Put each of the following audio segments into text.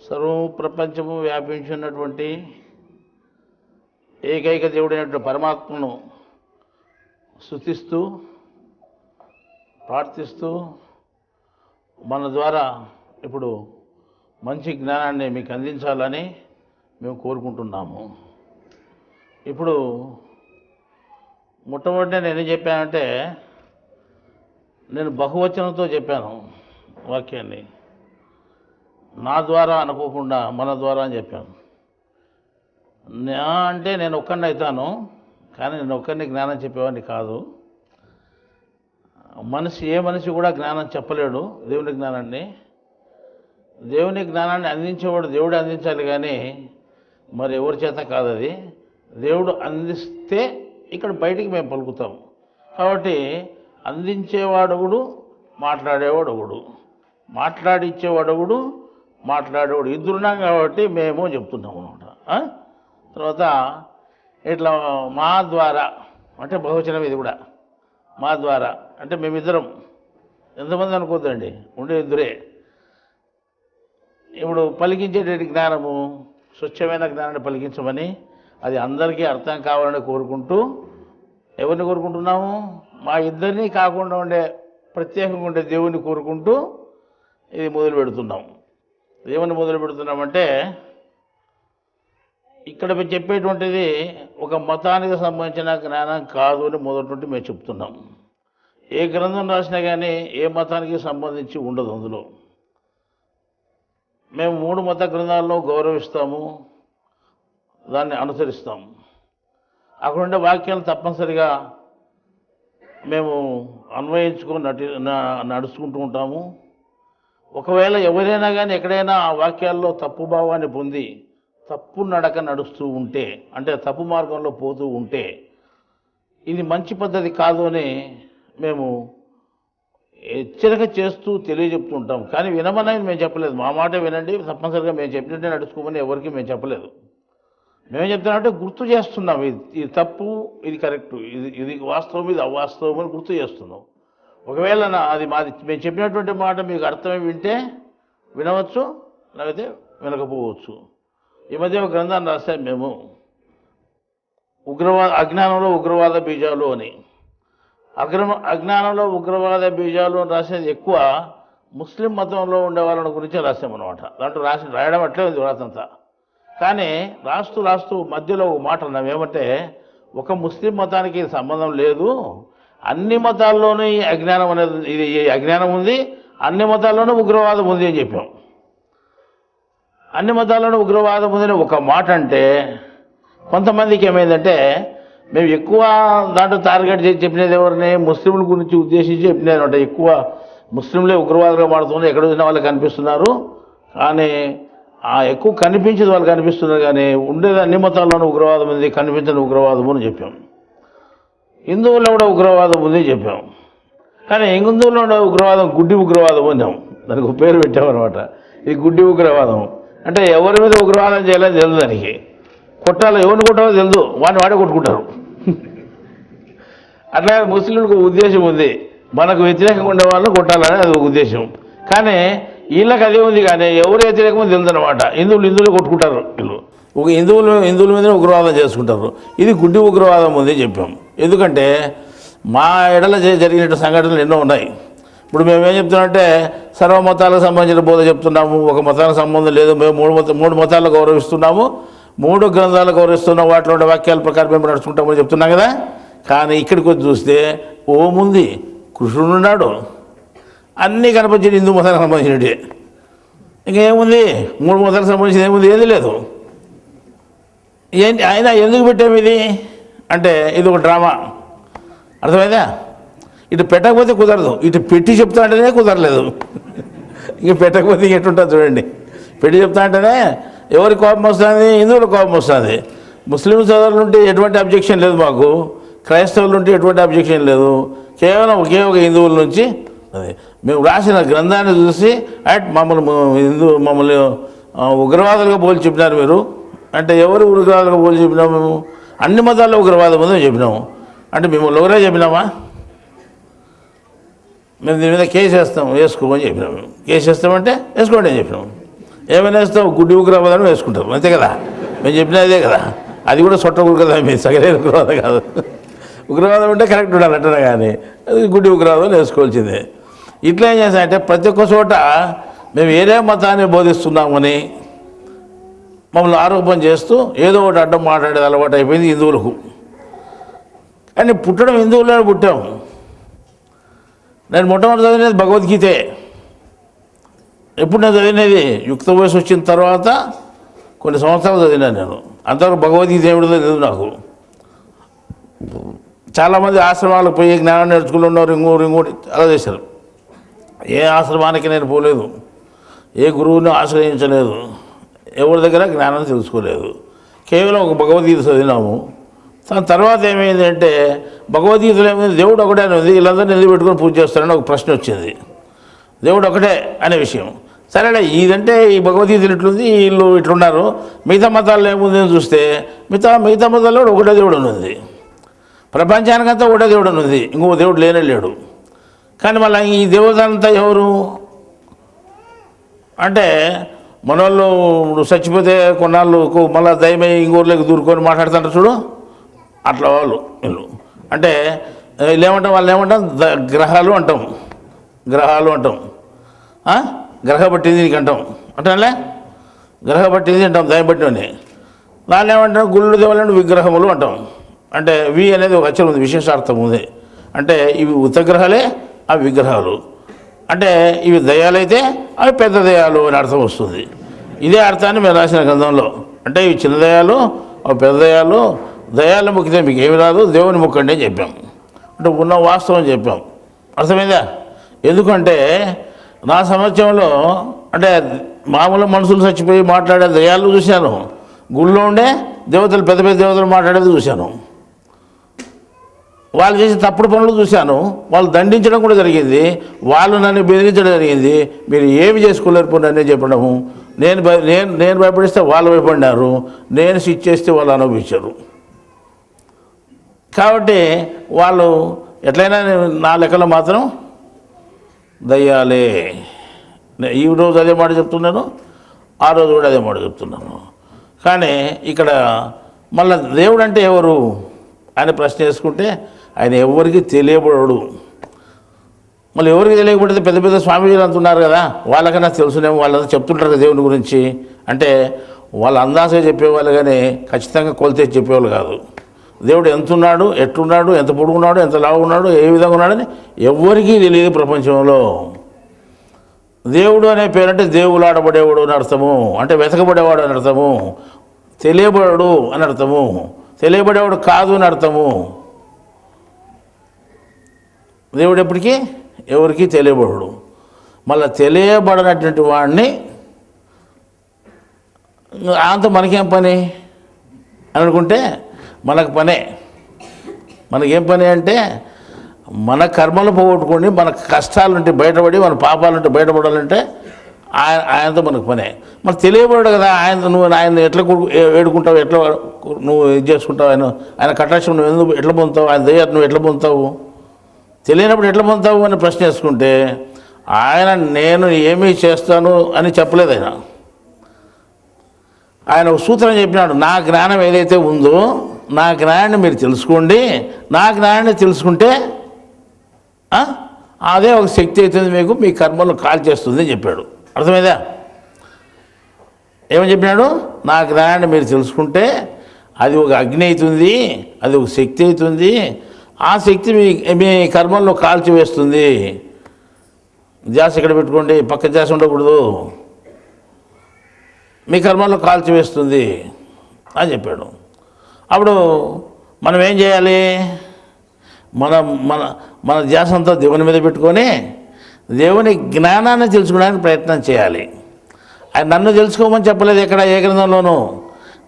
సర్వం ప్రపంచము వ్యాపించున్నటువంటి ఏకైక దేవుడైనటువంటి పరమాత్మను స్తుతిస్తూ ప్రార్థిస్తూ మన ద్వారా ఇప్పుడు మంచి జ్ఞానాన్ని మీకు అందించాలని మేము కోరుకుంటున్నాము. ఇప్పుడు మొట్టమొదటి నేను ఏం చెప్పానంటే, నేను బహువచనంతో చెప్పాను వాక్యాన్ని. నా ద్వారా అనుకోకుండా మన ద్వారా అని చెప్పాను. నా అంటే నేను ఒక్కడిని అవుతాను, కానీ నేను ఒక్కడిని జ్ఞానం చెప్పేవాడిని కాదు. ఏ మనిషి కూడా జ్ఞానం చెప్పలేడు, దేవుని జ్ఞానాన్ని. దేవుని జ్ఞానాన్ని అందించేవాడు దేవుడు అందించాలి, కానీ మరి ఎవరి చేత కాదు. అది దేవుడు అందిస్తే ఇక్కడ బయటికి మేము పలుకుతాము. కాబట్టి అందించేవాడొకడు, మాట్లాడేవాడొకడు, మాట్లాడిచ్చేవాడొకడు, మాట్లాడేవాడు ఇద్దరున్నాం. కాబట్టి మేము చెప్తున్నాము అనమాట. తర్వాత ఇట్లా మా ద్వారా అంటే బహువచనం, ఇది కూడా మా ద్వారా అంటే మేమిద్దరం. ఎంతమంది అనుకోద్దండి, ఉండే ఇద్దరే. ఇప్పుడు పలికించేటువంటి జ్ఞానము స్వచ్ఛమైన జ్ఞానాన్ని పలికించమని, అది అందరికీ అర్థం కావాలని కోరుకుంటూ, ఎవరిని కోరుకుంటున్నాము? మా ఇద్దరినీ కాకుండా ఉండే ప్రత్యేకంగా ఉండే దేవుణ్ణి కోరుకుంటూ ఇది మొదలు పెడుతున్నాము. ఏమని మొదలు పెడుతున్నామంటే, ఇక్కడ మేము చెప్పేటువంటిది ఒక మతానికి సంబంధించిన జ్ఞానం కాదు అని మొదటి నుండి మేము చెప్తున్నాం. ఏ గ్రంథం రాసినా కానీ ఏ మతానికి సంబంధించి ఉండదు. అందులో మేము 3 మత గ్రంథాలను గౌరవిస్తాము, దాన్ని అనుసరిస్తాము. అక్కడ ఉండే వాక్యాలు తప్పనిసరిగా మేము అన్వయించుకొని నడుచుకుంటూ ఉంటాము. ఒకవేళ ఎవరైనా కానీ ఎక్కడైనా ఆ వాక్యాల్లో తప్పు భావాన్ని పొంది తప్పు నడక నడుస్తూ ఉంటే, అంటే తప్పు మార్గంలో పోతూ ఉంటే, ఇది మంచి పద్ధతి కాదు అని మేము హెచ్చరిక చేస్తూ తెలియజెప్తూ ఉంటాం. కానీ వినమని మేము చెప్పలేదు. మా మాట వినండి, తప్పనిసరిగా మేము చెప్పినట్టే నడుచుకోమని ఎవరికి మేము చెప్పలేదు. మేమేం చెప్తున్నామంటే గుర్తు చేస్తున్నాం. ఇది తప్పు, ఇది కరెక్టు, ఇది వాస్తవం, ఇది అవాస్తవం అని గుర్తు చేస్తున్నాం. ఒకవేళ అది మేము చెప్పినటువంటి మాట మీకు అర్థమై వింటే వినవచ్చు, లేకపోతే వినకపోవచ్చు. ఈ మధ్య ఒక గ్రంథాన్ని రాశాం మేము, అజ్ఞానంలో ఉగ్రవాద బీజాలు అని. అజ్ఞానంలో ఉగ్రవాద బీజాలు అని రాసేది ఎక్కువ ముస్లిం మతంలో ఉండే వాళ్ళని గురించి రాసామన్నమాట. దాంట్లో రాయడం అట్లే ఉంది రాతంతా. కానీ రాస్తూ మధ్యలో ఒక మాట అన్నాం. ఏమంటే, ఒక ముస్లిం మతానికి సంబంధం లేదు, అన్ని మతాల్లోనూ ఈ అజ్ఞానం అనేది, ఇది అజ్ఞానం ఉంది, అన్ని మతాల్లోనూ ఉగ్రవాదం ఉంది అని చెప్పాం. అన్ని మతాల్లోనూ ఉగ్రవాదం ఉందని ఒక మాట అంటే, కొంతమందికి ఏమైందంటే, మేము ఎక్కువ దాంట్లో టార్గెట్ చేసి చెప్పినది ఎవరిని? ముస్లింల గురించి ఉద్దేశించి చెప్పినది అనమాట. ఎక్కువ ముస్లింలే ఉగ్రవాదంగా మాడుతున్నారు, ఎక్కడ చూసినా వాళ్ళు కనిపిస్తున్నారు. కానీ ఎక్కువ కనిపించేది వాళ్ళు కనిపిస్తున్నారు, కానీ ఉండేది అన్ని మతాల్లోనూ ఉగ్రవాదం ఉంది, కనిపించని ఉగ్రవాదము అని చెప్పాం. హిందువుల్లో కూడా ఉగ్రవాదం ఉంది చెప్పాం. కానీ హిందువుల్లో ఉండే ఉగ్రవాదం గుడ్డి ఉగ్రవాదం అన్నాం. దానికి ఒక పేరు పెట్టామన్నమాట. ఇది గుడ్డి ఉగ్రవాదం అంటే ఎవరి మీద ఉగ్రవాదం చేయాలని తెలియదు, దానికి కొట్టాలో ఎవరిని కొట్టాలో తెలియదు, వాడే కొట్టుకుంటారు. అట్లా ముస్లింలకు ఉద్దేశం ఉంది, మనకు వ్యతిరేకంగా ఉండే వాళ్ళని కొట్టాలని అది ఒక ఉద్దేశం. కానీ వీళ్ళకి అదే ఉంది, కానీ ఎవరు వ్యతిరేకమో తెలియదు అనమాట. హిందువులు కొట్టుకుంటారు. వీళ్ళు ఒక హిందువుల మీద ఉగ్రవాదం చేసుకుంటారు. ఇది గుడ్డి ఉగ్రవాదం ఉంది చెప్పాం. ఎందుకంటే మా ఎడల జరిగిన సంఘటనలు ఎన్నో ఉన్నాయి. ఇప్పుడు మేమేం చెప్తున్నామంటే, సర్వమతాలకు సంబంధించిన బోధ చెప్తున్నాము, ఒక మతానికి సంబంధం లేదు. మేము మూడు మతాలను గౌరవిస్తున్నాము, 3 గ్రంథాలు గౌరవిస్తున్నాం, వాటిలో ఉండే వాక్యాల ప్రకారం మేము నడుచుకుంటామని చెప్తున్నాం కదా. కానీ ఇక్కడికి వచ్చి చూస్తే ఓముంది, కృష్ణుడు ఉన్నాడు, అన్నీ కనిపించిన హిందూ మతానికి సంబంధించినవి. ఇంకేముంది? 3 మతాలకు సంబంధించిన ఏముంది? ఏది లేదు. ఏంటి ఆయన ఎందుకు పెట్టాము ఇది అంటే, ఇది ఒక డ్రామా. అర్థమైందా? ఇటు పెట్టకపోతే కుదరదు, ఇటు పెట్టి చెప్తా అంటేనే కుదరలేదు. ఇంక పెట్టకపోతే ఇంకెట్టుంటుంది చూడండి. పెట్టి చెప్తా అంటేనే ఎవరికి కోపం వస్తుంది? హిందువులకు కోపం వస్తుంది. ముస్లిం సోదరులు ఉంటే ఎటువంటి అబ్జెక్షన్ లేదు మాకు, క్రైస్తవులు ఉంటే ఎటువంటి అబ్జెక్షన్ లేదు. కేవలం ఒకే ఒక హిందువుల నుంచి అది మేము రాసిన గ్రంథాన్ని చూసి మమ్మల్ని ఉగ్రవాదులుగా పోల్చి చెప్పినారు మీరు అంటే, ఎవరు ఉగ్రవాదులుగా పోల్చి చెప్పినాము? మేము అన్ని మతాల్లో ఉగ్రవాదం ఉందని చెప్పినాము. అంటే మిమ్మల్ని ఒకరే చెప్పినామా? మేము దీని మీద కేసు వేసుకోమని చెప్పినాము. కేసు వేస్తామంటే వేసుకోండి అని చెప్పినాము. ఏమైనా వేస్తావు గుడ్డి ఉగ్రవాదం వేసుకుంటారు, అంతే కదా. మేము చెప్పిన అదే కదా, అది కూడా సొట్ట ఉగ్రవాదం, మీ సగలేని ఉగ్రవాదం కాదు. ఉగ్రవాదం అంటే కరెక్ట్ ఉండాలి అంటున్నా, కానీ అది గుడ్డి ఉగ్రవాదం వేసుకోవాల్సిందే. ఇట్లా ఏం చేస్తామంటే ప్రతి ఒక్క చోట మేము ఏదే మతాన్ని బోధిస్తున్నామని మమ్మల్ని ఆరోపణ చేస్తూ ఏదో ఒకటి అడ్డం మాట్లాడేది అలవాటు అయిపోయింది హిందువులకు. కానీ పుట్టడం హిందువుల్లో పుట్టాం. నేను మొట్టమొదటి చదివినది భగవద్గీతే. ఎప్పుడు నేను చదివినది యుక్త వయసు వచ్చిన తర్వాత కొన్ని సంవత్సరాలు చదివినాను నేను. అంతవరకు భగవద్గీత ఏమిటో తెలియదు నాకు. చాలామంది ఆశ్రమాలకు పోయి జ్ఞానం నేర్చుకుని ఉన్నారు, ఇంకోటి అలా చేశారు. ఏ ఆశ్రమానికి నేను పోలేదు, ఏ గురువుని ఆశ్రయించలేదు, ఎవరి దగ్గర జ్ఞానం తెలుసుకోలేదు. కేవలం ఒక భగవద్గీత చదివినాము. దాని తర్వాత ఏమైందంటే భగవద్గీతలో ఏమైంది, దేవుడు ఒకటే అనేది వీళ్ళందరూ నిధి పెట్టుకొని పూజ చేస్తారని ఒక ప్రశ్న వచ్చింది. దేవుడు ఒకటే అనే విషయం సరేలే, ఇదంటే ఈ భగవద్గీతలు ఇట్లుంది, వీళ్ళు ఇట్లున్నారు, మిగతా మతాల్లో ఏముంది అని చూస్తే మిగతా మతాల్లో ఒకటే దేవుడు ఉన్నది. ప్రపంచానికంతా ఒకటే దేవుడు ఉన్నది, ఇంకో దేవుడు లేనే లేడు. కానీ మళ్ళీ ఈ దేవతంతా ఎవరు అంటే మనోళ్ళు చచ్చిపోతే కొన్నాళ్ళు మళ్ళీ దయమై ఇంకోళ్ళకి దూరుకొని మాట్లాడుతుంటారు చూడు, అట్లా వాళ్ళు వీళ్ళు. అంటే వీళ్ళు వాళ్ళు ఏమంటాం గ్రహాలు అంటాం, గ్రహ పట్టింది నీకు అంటాం అంటాంలే, గ్రహ పట్టింది అంటాం దయ పట్టినని. దాన్ని ఏమంటాం గుళ్ళు దేవాలను విగ్రహములు అంటాం. అంటే వి అనేది ఒక అక్షరం ఉంది, విశేషార్థం ఉంది. అంటే ఇవి ఉత్తగ్రహాలే, అవి విగ్రహాలు. అంటే ఇవి దయాలైతే అవి పెద్ద దయాలు అని అర్థం వస్తుంది. ఇదే అర్థాన్ని మేము రాసిన గ్రంథంలో. అంటే ఇవి చిన్న దయాలు, అవి పెద్ద దయాలు. దయాల మొక్కితే మీకు ఏమి రాదు, దేవుని మొక్కండి అని చెప్పాం. అంటే ఉన్న వాస్తవం చెప్పాం. అర్థమైందా? ఎందుకంటే నా సంవత్సరంలో అంటే మామూలు మనుషులు చచ్చిపోయి మాట్లాడే దయాలు చూశాను, గుళ్ళో ఉండే దేవతలు పెద్ద పెద్ద దేవతలు మాట్లాడేది చూశాను, వాళ్ళు చేసే తప్పుడు పనులు చూశాను, వాళ్ళు దండించడం కూడా జరిగింది, వాళ్ళు నన్ను బెదిరించడం జరిగింది. మీరు ఏమి చేసుకోలేరు పోండి అనే చెప్పడము, నేను భయపడిస్తే వాళ్ళు భయపడినారు, నేను స్విచ్ చేస్తే వాళ్ళు అనుభవించారు. కాబట్టి వాళ్ళు ఎట్లయినా నా లెక్కలో మాత్రం దయ్యాలే. ఈ రోజు అదే మాట చెప్తున్నాను, ఆ రోజు కూడా అదే మాట చెప్తున్నాను. కానీ ఇక్కడ మళ్ళీ దేవుడు అంటే ఎవరు అని ప్రశ్న వేసుకుంటే ఆయన ఎవరికి తెలియబడడు. మళ్ళీ ఎవరికి తెలియకపోతే పెద్ద పెద్ద స్వామీజీలు అంటున్నారు కదా, వాళ్ళకన్నా తెలుసునేమో, వాళ్ళంతా చెప్తుంటారు కదా దేవుని గురించి. అంటే వాళ్ళు అందాసగా చెప్పేవాళ్ళు కానీ ఖచ్చితంగా కొలితే చెప్పేవాళ్ళు కాదు. దేవుడు ఎంతున్నాడు, ఎట్లున్నాడు, ఎంత పొడుగున్నాడు, ఎంత లావు ఉన్నాడు, ఏ విధంగా ఉన్నాడని ఎవరికీ తెలియదు ప్రపంచంలో. దేవుడు అనే పేరంటే దేవులాడబడేవాడు అని అర్థము, అంటే వెతకబడేవాడు అని అర్థము, తెలియబడడు అని అర్థము, తెలియబడేవాడు కాదు అని అర్థము. దేవుడు ఎప్పటికీ ఎవరికి తెలియబడడు. మళ్ళీ తెలియబడనటువంటి వాడిని అంత మనకేం పని అని అనుకుంటే మనకు పనే. మనకేం పని అంటే మన కర్మలు పోగొట్టుకొని మన కష్టాలుంటే బయటపడి మన పాపాలుంటే బయటపడాలంటే ఆయనతో మనకు పనే. మనకు తెలియబడడు కదా ఆయన ఎట్లా వేడుకుంటావు, ఎట్లా నువ్వు ఇది చేసుకుంటావు, ఆయన కటాక్షం నువ్వు ఎందుకు ఎట్లా పొందుతావు, ఆయన దయ నువ్వు ఎట్లా పొందుతావు, తెలియనప్పుడు ఎట్లా పొందుతావు అని ప్రశ్న వేసుకుంటే ఆయన నేను ఏమీ చేస్తాను అని చెప్పలేదు. ఆయన ఒక సూత్రం చెప్పినాడు, నా జ్ఞానం ఏదైతే ఉందో నా జ్ఞానాన్ని మీరు తెలుసుకోండి, నా జ్ఞానాన్ని తెలుసుకుంటే అదే ఒక శక్తి అవుతుంది, మీకు మీ కర్మలు కాల్ చేస్తుంది అని చెప్పాడు. అర్థమైందా? ఏమని చెప్పినాడు? నా జ్ఞానాన్ని మీరు తెలుసుకుంటే అది ఒక అగ్ని అవుతుంది, అది ఒక శక్తి అవుతుంది, ఆ శక్తి మీ కర్మల్లో కాల్చి వేస్తుంది. ధ్యాస ఇక్కడ పెట్టుకోండి, పక్క ధ్యాస ఉండకూడదు, మీ కర్మల్లో కాల్చి వేస్తుంది అని చెప్పాడు. అప్పుడు మనం ఏం చేయాలి? మన మన మన ధ్యాస అంతా దేవుని మీద పెట్టుకొని దేవుని జ్ఞానాన్ని తెలుసుకోవడానికి ప్రయత్నం చేయాలి. ఆయన నన్ను తెలుసుకోమని చెప్పలేదు ఎక్కడ, ఏ గ్రంథంలోనూ.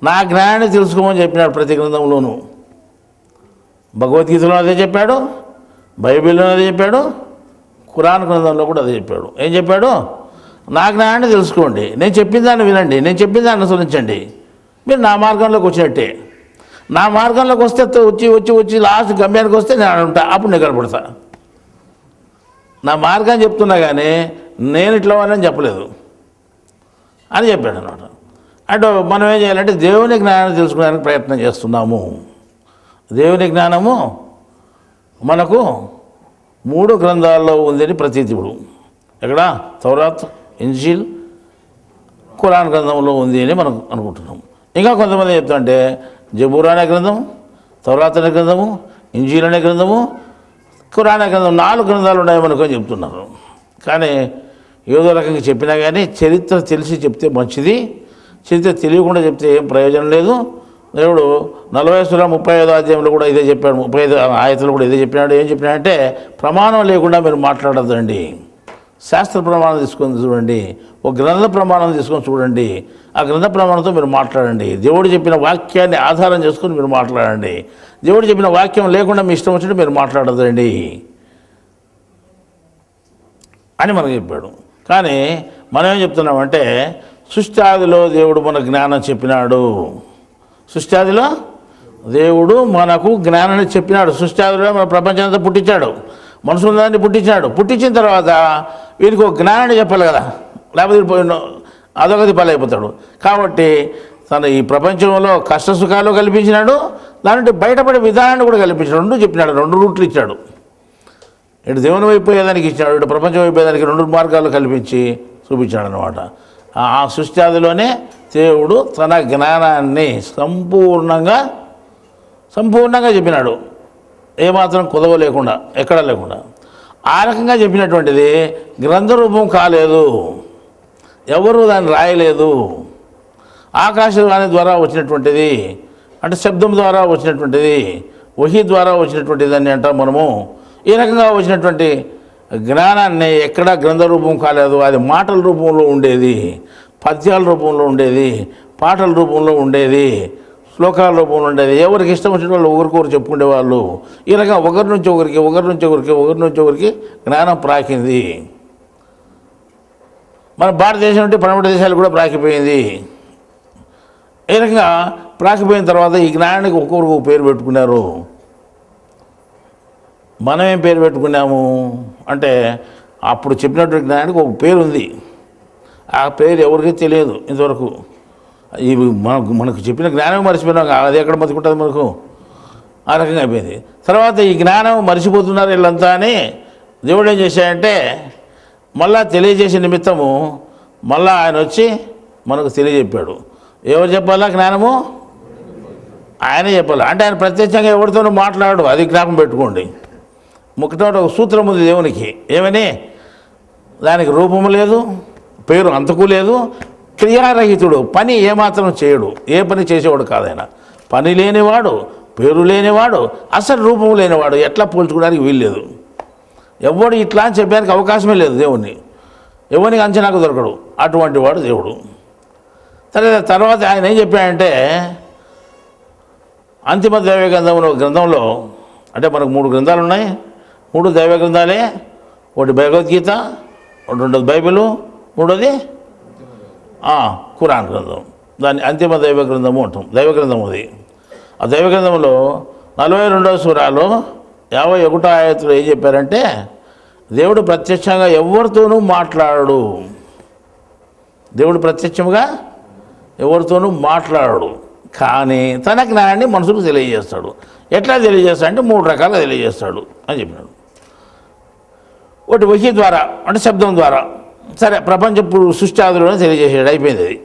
నా జ్ఞానాన్ని తెలుసుకోమని చెప్పినాడు ప్రతి గ్రంథంలోనూ. భగవద్గీతలో అదే చెప్పాడు, బైబిల్లో అదే చెప్పాడు, ఖురాన్ గ్రంథంలో కూడా అదే చెప్పాడు. ఏం చెప్పాడు? నా జ్ఞానాన్ని తెలుసుకోండి, నేను చెప్పిన దాన్ని వినండి, నేను చెప్పిన దాన్ని అనుసరించండి, మీరు నా మార్గంలోకి వచ్చినట్టే. నా మార్గంలోకి వస్తే వచ్చి వచ్చి వచ్చి లాస్ట్ గమ్యానికి వస్తే నేను ఉంటా, అప్పుడు నేను కనపడతా. నా మార్గాన్ని చెప్తున్నా కానీ నేను ఇట్లా వాళ్ళని చెప్పలేదు. అని చెప్పాడు అనమాట. అంటే మనం ఏం చేయాలంటే దేవుని జ్ఞానాన్ని తెలుసుకోవడానికి ప్రయత్నం చేస్తున్నాము. దేవుని జ్ఞానము మనకు 3 గ్రంథాల్లో ఉందని ప్రతీతి. ఇప్పుడు ఎక్కడ? తౌరాత్, ఇంజీల్, ఖురాన్ గ్రంథంలో ఉంది అని మనం అనుకుంటున్నాం. ఇంకా కొంతమంది చెప్తుంటే జబూర్ అనే గ్రంథం, తౌరాత్ అనే గ్రంథము, ఇంజీల్ అనే గ్రంథము, ఖురాన్ అనే గ్రంథం 4 గ్రంథాలు ఉన్నాయి మనకు చెప్తున్నారు. కానీ ఏదో రకంగా చెప్పినా కానీ చరిత్ర తెలిసి చెప్తే మంచిది, చరిత్ర తెలియకుండా చెప్తే ఏం ప్రయోజనం లేదు. దేవుడు 40 సూర 35వ అధ్యాయంలో కూడా ఇదే చెప్పాడు, 35 ఆయతలు కూడా ఇదే చెప్పినాడు. ఏం చెప్పినాడంటే ప్రమాణం లేకుండా మీరు మాట్లాడద్దండి, శాస్త్ర ప్రమాణం తీసుకొని చూడండి, ఒక గ్రంథ ప్రమాణం తీసుకొని చూడండి, ఆ గ్రంథ ప్రమాణంతో మీరు మాట్లాడండి, దేవుడు చెప్పిన వాక్యాన్ని ఆధారం చేసుకొని మీరు మాట్లాడండి, దేవుడు చెప్పిన వాక్యం లేకుండా మీ ఇష్టం వచ్చినట్టు మీరు మాట్లాడదండి అని మనకు చెప్పాడు. కానీ మనం ఏం చెప్తున్నామంటే సృష్టాదిలో దేవుడు మన జ్ఞానం చెప్పినాడు, సృష్టాదిలో దేవుడు మనకు జ్ఞానాన్ని చెప్పినాడు. సృష్టాదిలో మన ప్రపంచాన్ని పుట్టించాడు, మనుషులందరినీ పుట్టించాడు. పుట్టించిన తర్వాత వీరికి ఒక జ్ఞానాన్ని చెప్పాలి కదా, లేకపోతే అదొకటి పాలైపోతాడు. కాబట్టి తన ఈ ప్రపంచంలో కష్ట సుఖాలు కల్పించినాడు, దాని బయటపడే విధానాన్ని కూడా కల్పించాడు. 2 చెప్పినాడు, 2 రూట్లు ఇచ్చాడు. ఇటు దేవుని వైపోయేదానికి ఇచ్చాడు, ఇటు ప్రపంచం వైపోయేదానికి 2 మార్గాలు కల్పించి చూపించాడు అనమాట. ఆ సృష్టాదిలోనే దేవుడు తన జ్ఞానాన్ని సంపూర్ణంగా చెప్పినాడు, ఏమాత్రం కుదవ లేకుండా, ఎక్కడ లేకుండా. ఆ రకంగా చెప్పినటువంటిది గ్రంథ రూపం కాలేదు, ఎవరు దాన్ని రాయలేదు. ఆకాశవాణి ద్వారా వచ్చినటువంటిది, అంటే శబ్దం ద్వారా వచ్చినటువంటిది, వహీ ద్వారా వచ్చినటువంటిది అని అంటాం మనము. ఈ రకంగా వచ్చినటువంటి జ్ఞానాన్ని ఎక్కడా గ్రంథ రూపం కాలేదు. అది మాటల రూపంలో ఉండేది, పద్యాల రూపంలో ఉండేది, పాటల రూపంలో ఉండేది, శ్లోకాల రూపంలో ఉండేది. ఎవరికి ఇష్టం వచ్చిన వాళ్ళు ఒకరికొకరు చెప్పుకునేవాళ్ళు. ఈ రకంగా ఒకరి నుంచి ఒకరికి జ్ఞానం ప్రాకింది. మన భారతదేశం నుండి పడమటి దేశాలు కూడా ప్రాకిపోయింది. ఈ రకంగా ప్రాకిపోయిన తర్వాత ఈ జ్ఞానానికి ఒక్కొక్కరికి పేరు పెట్టుకున్నారు. మనం ఏం పేరు పెట్టుకున్నాము అంటే అప్పుడు చెప్పినటువంటి జ్ఞానానికి ఒక పేరు ఉంది, ఆ పేరు ఎవరికి తెలియదు ఇంతవరకు. ఇవి మనకు చెప్పిన జ్ఞానం మర్చిపోయినాం, అది ఎక్కడ మర్చిపోతుంది మనకు. ఆ రకంగా అయిపోయింది. తర్వాత ఈ జ్ఞానం మర్చిపోతున్నారు వీళ్ళంతా అని దేవుడు ఏం చేశాడంటే మళ్ళా తెలియజేసే నిమిత్తము మళ్ళా ఆయన వచ్చి మనకు తెలియజెప్పాడు. ఎవరు చెప్పాలా జ్ఞానము? ఆయనే చెప్పాలి. అంటే ఆయన ప్రత్యక్షంగా ఎవరితోనూ మాట్లాడు, అది జ్ఞాపకం పెట్టుకోండి. ఒక సూత్రం ఉంది దేవునికి, ఏమని? దానికి రూపము లేదు, పేరు అంతకు లేదు, క్రియారహితుడు, పని ఏమాత్రం చేయడు, ఏ పని చేసేవాడు కాదైనా. పని లేనివాడు, పేరు లేనివాడు, అసలు రూపము లేనివాడు, ఎట్లా పోల్చుకోవడానికి వీల్లేదు. ఎవడు ఇట్లా అని చెప్పడానికి అవకాశమే లేదు దేవుణ్ణి, ఎవరికి అంచనాకు దొరకడు, అటువంటి వాడు దేవుడు. తర్వాత ఆయన ఏం చెప్పాడంటే అంతిమ దైవ గ్రంథంలో అంటే మనకు 3 గ్రంథాలు ఉన్నాయి, 3 దైవ గ్రంథాలే. ఒకటి భగవద్గీత, రెండోది బైబిలు, మూడోది ఖురాన్ గ్రంథం. దాన్ని అంతిమ దైవ గ్రంథము అంటాం. దైవ గ్రంథం అది. ఆ దైవ గ్రంథంలో 42వ సూరాలో 51వ ఆయతలో ఏం చెప్పారంటే దేవుడు ప్రత్యక్షంగా ఎవరితోనూ మాట్లాడడు, దేవుడు ప్రత్యక్షంగా ఎవరితోనూ మాట్లాడడు, కానీ తన జ్ఞానాన్ని మనుషులకు తెలియజేస్తాడు. ఎట్లా తెలియజేస్తాడు అంటే 3 రకాలుగా తెలియజేస్తాడు అని చెప్పినాడు. ఒకటి వహీ ద్వారా, అంటే శబ్దం ద్వారా. సరే, ప్రపంచ సృష్టి ఆదిలోనే తెలియజేసాడు, అయిపోయింది అది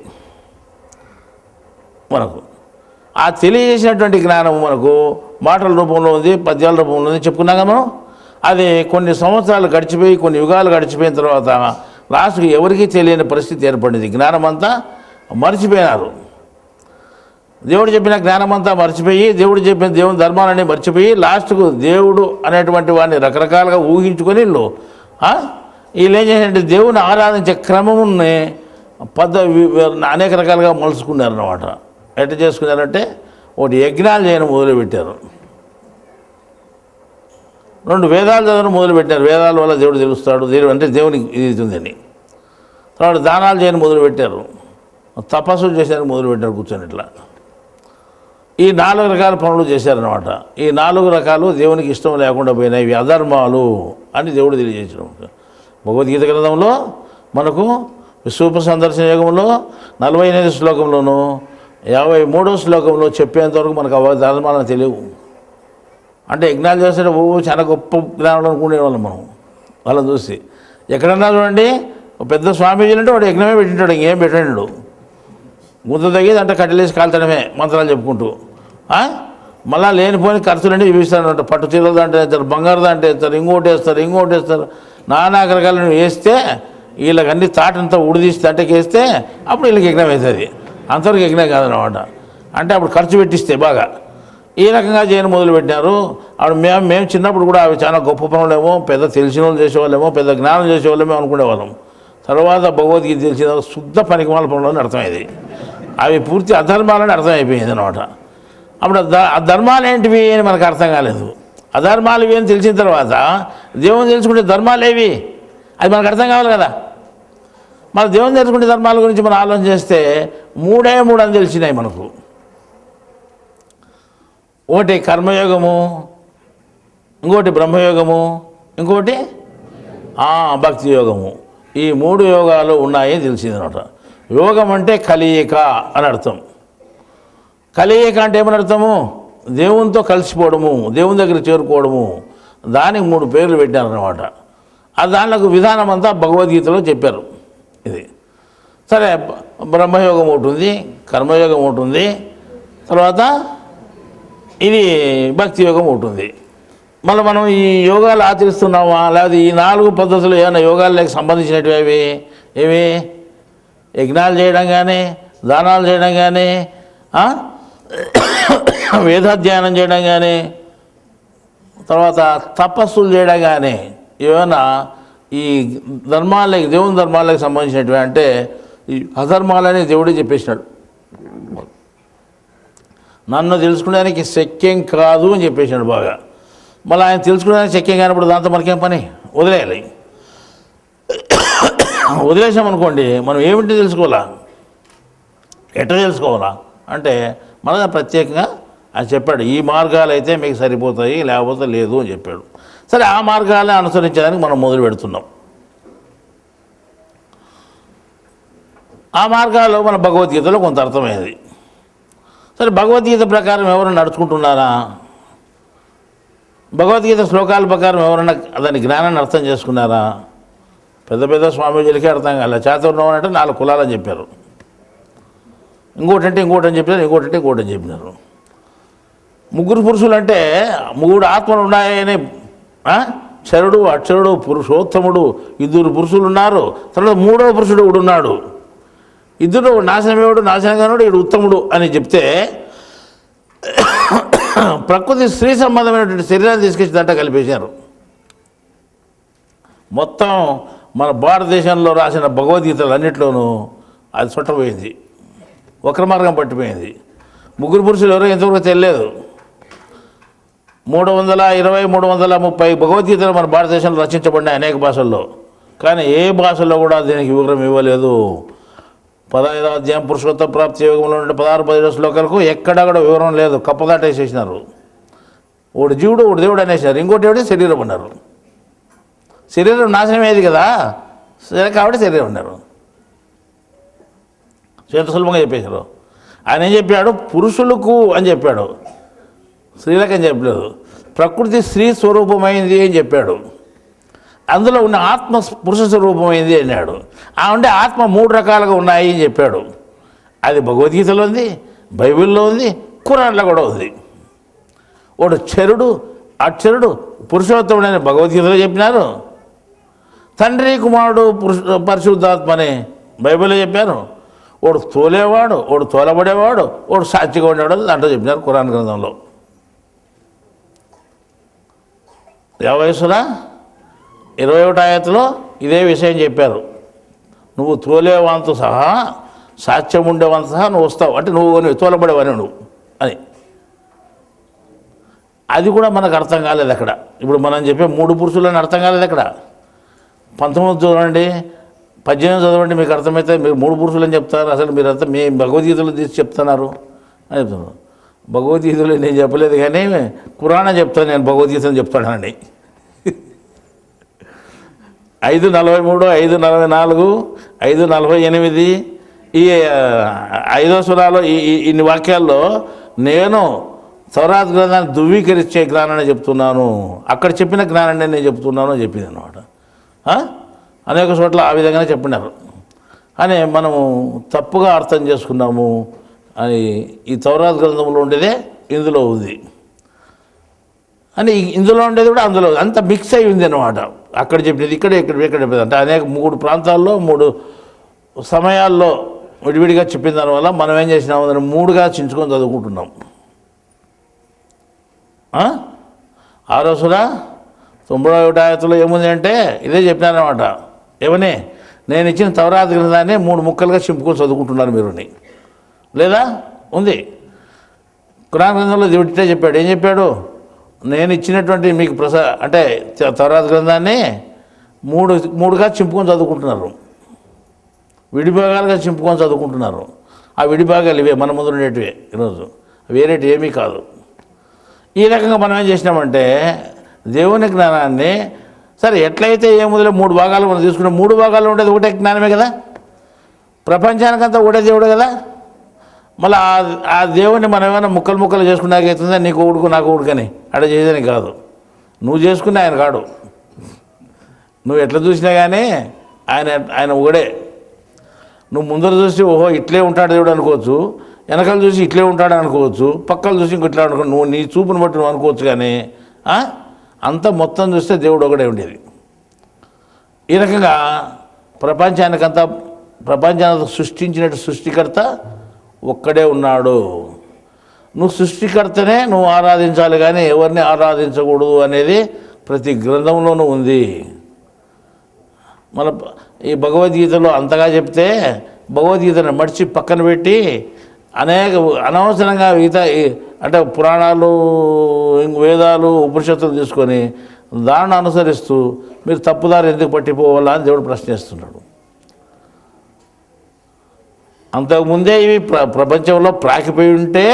మనకు. ఆ తెలియజేసినటువంటి జ్ఞానం మనకు మాటల రూపంలో ఉంది, పద్యాల రూపంలో ఉంది చెప్పుకున్నాం కదా మనం. అది కొన్ని సంవత్సరాలు గడిచిపోయి, కొన్ని యుగాలు గడిచిపోయిన తర్వాత లాస్ట్కి ఎవరికీ తెలియని పరిస్థితి ఏర్పడింది. జ్ఞానం అంతా మర్చిపోయినారు. దేవుడు చెప్పిన జ్ఞానం అంతా మర్చిపోయి, దేవుడు చెప్పిన దేవుని ధర్మాలన్నీ మర్చిపోయి, లాస్ట్కు దేవుడు అనేటువంటి వాడిని రకరకాలుగా ఊహించుకొని వీళ్ళు ఏం చేశారంటే దేవుని ఆరాధించే క్రమముని అనేక రకాలుగా మలుచుకున్నారన్నమాట. ఎట్లా చేసుకున్నారంటే ఒకటి యజ్ఞాలు చేయడం మొదలుపెట్టారు, 2 వేదాలు చదవడం మొదలుపెట్టారు. వేదాల వల్ల దేవుడు తెలుస్తాడు, దేవుడు అంటే దేవునికి ఇది ఉందని. తర్వాత దానాలు చేయడం మొదలుపెట్టారు, తపస్సులు చేసేందుకు మొదలుపెట్టారు కూర్చొని. ఇట్లా ఈ 4 రకాల పనులు చేశారనమాట. ఈ 4 రకాలు దేవునికి ఇష్టం లేకుండా పోయినాయి, ఇవి అధర్మాలు అని దేవుడు తెలియజేసిన. భగవద్గీత గ్రంథంలో మనకు విశ్వరూప సందర్శన యోగంలో 48 శ్లోకంలోనూ 53వ శ్లోకంలో చెప్పేంతవరకు మనకు ధర్మాలను తెలియవు. అంటే యజ్ఞాలు చేస్తే చాలా గొప్ప జ్ఞానం అనుకునేవాళ్ళం మనం వాళ్ళని చూసి. ఎక్కడన్నా చూడండి పెద్ద స్వామీజీలు అంటే వాడు యజ్ఞమే పెట్టింటాడు, ఇంకేం పెట్టాడు. గుంత తగ్గేది అంటే కట్టెలేసి కాల్చడమే మంత్రాలు చెప్పుకుంటూ. మళ్ళీ లేనిపోయిన ఖర్చులన్నీ చూపిస్తారంట. పట్టు చీరలు దాంట్లో వేస్తారు, బంగారు దాంట్లో వేస్తారు, ఇంకోటి వేస్తారు, నానా రకాలను వేస్తే వీళ్ళకి అన్ని తాటంతా ఉడిదీసి తంటకేస్తే అప్పుడు వీళ్ళకి యజ్ఞం అవుతుంది. అంతవరకు యజ్ఞం కాదనమాట. అంటే అప్పుడు ఖర్చు పెట్టిస్తే బాగా ఈ రకంగా చేయని మొదలుపెట్టినారు. అప్పుడు మేము చిన్నప్పుడు కూడా అవి చాలా గొప్ప పనులేమో, పెద్ద తెలిసిన వాళ్ళు చేసేవాళ్ళేమో, పెద్ద జ్ఞానం చేసేవాళ్ళేమో అనుకునేవాళ్ళం. తర్వాత భగవద్గీత తెలిసిన శుద్ధ పనికిమాల పనులని అర్థమైంది. అవి పూర్తి అధర్మాలని అర్థమైపోయింది అనమాట. అప్పుడు ధర్మాలు ఏంటివి అని మనకు అర్థం కాలేదు. అధర్మాలు ఇవి అని తెలిసిన తర్వాత దేవుని తెలుసుకుంటే ధర్మాలు ఏవి అది మనకు అర్థం కావాలి కదా. మన దేవుని తెలుసుకుంటే ధర్మాల గురించి మనం ఆలోచన చేస్తే 3 అని తెలిసినాయి మనకు. ఒకటి కర్మయోగము, ఇంకోటి బ్రహ్మయోగము, ఇంకోటి భక్తి యోగము. ఈ 3 యోగాలు ఉన్నాయి తెలిసింది అనమాట. యోగం అంటే కలియిక అని అర్థం. కలియిక అంటే ఏమని అర్థము? దేవునితో కలిసిపోవడము, దేవుని దగ్గర చేరుకోవడము. దానికి 3 పేర్లు పెట్టారన్నమాట. దానికి విధానం అంతా భగవద్గీతలో చెప్పారు. ఇది సరే. బ్రహ్మయోగం ఉంటుంది, కర్మయోగం ఉంటుంది, తర్వాత ఇది భక్తి యోగం ఉంటుంది. మళ్ళీ మనం ఈ యోగాలు ఆచరిస్తున్నామా లేకపోతే ఈ 4 పద్ధతులు ఏమైనా యోగాలకు సంబంధించినవి ఏవి? యజ్ఞాలు చేయడం కానీ, దానాలు చేయడం కానీ, వేదాధ్యయనం చేయడం కానీ, తర్వాత తపస్సులు చేయడం కానీ ఏమైనా ఈ ధర్మాలకి, దేవుని ధర్మాలకు సంబంధించినవి అంటే ఈ అధర్మాలని దేవుడే చెప్పేసినాడు. నన్ను తెలుసుకోవడానికి శక్యం కాదు అని చెప్పేసినాడు బాగా. మళ్ళీ ఆయన తెలుసుకోవడానికి శక్యం కానప్పుడు దాంతో మనకేం పని? వదిలేయాలి. వదిలేసామనుకోండి మనం ఏమిటి తెలుసుకోవాలా, ఎట్లా తెలుసుకోవాలా అంటే మన ప్రత్యేకంగా ఆయన చెప్పాడు. ఈ మార్గాలు అయితే మీకు సరిపోతాయి, లేకపోతే లేదు అని చెప్పాడు. సరే, ఆ మార్గాలే అనుసరించడానికి మనం మొదలు పెడుతున్నాం. ఆ మార్గాల్లో మన భగవద్గీతలో కొంత అర్థమైంది. సరే, భగవద్గీత ప్రకారం ఎవరైనా నడుచుకుంటున్నారా? భగవద్గీత శ్లోకాల ప్రకారం ఎవరైనా దాని జ్ఞానాన్ని అర్థం చేసుకున్నారా? పెద్ద పెద్ద స్వామీజీలకే అర్థం కాలే. చాతుర్ణం అంటే 4 కులాలని చెప్పారు. ఇంకోటంటే ఇంకోటని చెప్పినారు, ఇంకోటంటే ఇంకోటని చెప్పినారు. 3 పురుషులు అంటే 3 ఆత్మలు ఉన్నాయని, చరుడు, అక్షరుడు, పురుషోత్తముడు, 2 పురుషులు ఉన్నారు. తర్వాత 3వ పురుషుడు కూడా ఉన్నాడు. 2 నాశనమేవాడు, నాశనంగానుడు, వీడు ఉత్తముడు అని చెప్తే ప్రకృతి స్త్రీ సంబంధమైనటువంటి శరీరాన్ని తీసుకొచ్చి దాంట్లో కలిపేశారు. మొత్తం మన భారతదేశంలో రాసిన భగవద్గీతలు అన్నింటిలోనూ అది చుట్టపోయింది, వక్ర మార్గం పట్టిపోయింది. 3 పురుషులు ఎవరో ఎంతవరకు తెలియలేదు. 320, 330 భగవద్గీతలు మన భారతదేశంలో రచించబడినాయి అనేక భాషల్లో. కానీ ఏ భాషలో కూడా దీనికి వివరం ఇవ్వలేదు. 15వ అధ్యాయం పురుషోత్తమ ప్రాప్తి యోగంలో ఉండే 16-17 శ్లోకాలకు ఎక్కడక్కడ వివరం లేదు. కప్పదాటేసేసినారు. ఒకడు జీవుడు, ఒకడు దేవుడు అనేసినారు. ఇంకోటి ఏమిటి? శరీరం అన్నారు. శరీరం నాశనమేది కదా, సరే కాబట్టి శరీరం అన్నారు. చేత సులభంగా చెప్పేశారు. ఆయన ఏం చెప్పాడు? పురుషులకు అని చెప్పాడు, స్త్రీలకు అని చెప్పలేదు. ప్రకృతి స్త్రీ స్వరూపమైంది అని చెప్పాడు. అందులో ఉన్న ఆత్మ పురుష స్వరూపమైంది అన్నాడు. అంటే ఆత్మ 3 రకాలుగా ఉన్నాయి అని చెప్పాడు. అది భగవద్గీతలో ఉంది, బైబిల్లో ఉంది, ఖురాన్లో కూడా ఉంది. వాడు చరుడు, అక్షరుడు, పురుషోత్తముడు అని భగవద్గీతలో చెప్పినారు. తండ్రి, కుమారుడు, పరిశుద్ధాత్మని బైబిల్లో చెప్పారు. వాడు తోలేవాడు, వాడు తోలబడేవాడు, వాడు సాక్షిగా ఉండేవాడు దాంట్లో చెప్పినారు ఖురాన్ గ్రంథంలో. వయసులా 21వ ఆయతలో ఇదే విషయం చెప్పారు. నువ్వు తోలేవంతో సహా, సాక్ష్యం ఉండేవంత సహా నువ్వు వస్తావు, అంటే నువ్వు తోలబడేవని నువ్వు అని. అది కూడా మనకు అర్థం కాలేదు అక్కడ. ఇప్పుడు మనం చెప్పే 3 పురుషులని అర్థం కాలేదు అక్కడ. 19 చూడండి, 18 చదవండి, మీకు అర్థమైతే. మీరు 3 పురుషులు అని చెప్తారు, అసలు మీరంతా మీ భగవద్గీతలో తీసి చెప్తున్నారు అని చెప్తున్నారు. భగవద్గీతలో నేను చెప్పలేదు కానీ ఖురాన్ చెప్తాను, నేను భగవద్గీతను చెప్తానండి. 5:43, 5:44, 5:48 ఈ 5వ సూరాలో ఇన్ని వాక్యాల్లో నేను తౌరాత్ గ్రంథాన్ని ధృవీకరించే జ్ఞానాన్ని చెప్తున్నాను, అక్కడ చెప్పిన జ్ఞానాన్ని నేను చెప్తున్నాను అని చెప్పింది అనమాట. అనేక చోట్ల ఆ విధంగానే చెప్పినారు. అని మనము తప్పుగా అర్థం చేసుకున్నాము అని ఈ తౌరాత్ గ్రంథంలో ఉండేదే ఇందులో ఉంది అని, ఇందులో ఉండేది కూడా అందులో అంత మిక్స్ అయి ఉంది అనమాట. అక్కడ చెప్పినది ఇక్కడ చెప్పేది అంటే అనేక 3 ప్రాంతాల్లో 3 సమయాల్లో విడివిడిగా చెప్పిన దానివల్ల మనం ఏం చేసినాము, దాన్ని 3గా చించుకొని చదువుకుంటున్నాం. 6వ సూర 91వ ఆయతులో ఏముంది అంటే ఇదే చెప్పినారనమాట. ఏమని, నేను ఇచ్చిన తౌరాత్ గ్రంథాన్ని 3 ముక్కలుగా చింపుకొని చదువుకుంటున్నారు మీరుని, లేదా ఉంది. ఖురాన్ గ్రంథంలో దేవుడితే చెప్పాడు. ఏం చెప్పాడు, నేను ఇచ్చినటువంటి మీకు అంటే తౌరాత్ గ్రంథాన్ని 3గా చింపుకొని చదువుకుంటున్నారు, విడిభాగాలుగా చింపుకొని చదువుకుంటున్నారు. ఆ విడిభాగాలు ఇవే మన ముందు ఉండేటివే, ఈరోజు వేరేటి ఏమీ కాదు. ఈ రకంగా మనం ఏం చేసినామంటే దేవుని జ్ఞానాన్ని సరే ఎట్లయితే ఏముందిలే 3 భాగాలు మనం తీసుకున్న 3 భాగాలు ఉండేది ఒకటే జ్ఞానమే కదా, ప్రపంచానికంతా ఒకటే దేవుడు కదా. మళ్ళీ ఆ దేవుని మనం ఏమైనా ముక్కలు చేసుకున్నాకైతుందా, నీకు ఊడుకు నాకు ఊడుకని అక్కడ చేసేదని కాదు, నువ్వు చేసుకుని ఆయన కాడు. నువ్వు ఎట్లా చూసినా కానీ ఆయన ఒకడే. నువ్వు ముందర చూసి ఓహో ఇట్లే ఉంటాడు దేవుడు అనుకోవచ్చు, వెనకాల చూసి ఇట్లే ఉంటాడు అనుకోవచ్చు, పక్కలు చూసి ఇంక ఇట్లా అనుకో, నువ్వు నీ చూపును బట్టి నువ్వు అనుకోవచ్చు. కానీ అంతా మొత్తం చూస్తే దేవుడు ఒకడే ఉండేది. ఈ రకంగా ప్రపంచాన్ని సృష్టించినట్టు సృష్టికర్త ఒక్కడే ఉన్నాడు. నువ్వు సృష్టికర్తనే నువ్వు ఆరాధించాలి కానీ ఎవరిని ఆరాధించకూడదు అనేది ప్రతి గ్రంథంలోనూ ఉంది. మన ఈ భగవద్గీతలో అంతగా చెప్తే భగవద్గీతను మడిచి పక్కన పెట్టి అనేక అనవసరంగా అంటే పురాణాలు, వేదాలు, ఉపనిషత్తులు తీసుకొని దాన్ని అనుసరిస్తూ మీరు తప్పుదారి ఎందుకు పట్టిపోవాలా అని దేవుడు ప్రశ్నిస్తున్నాడు. అంతకుముందే ఇవి ప్రపంచంలో ప్రాకిపోయి ఉంటే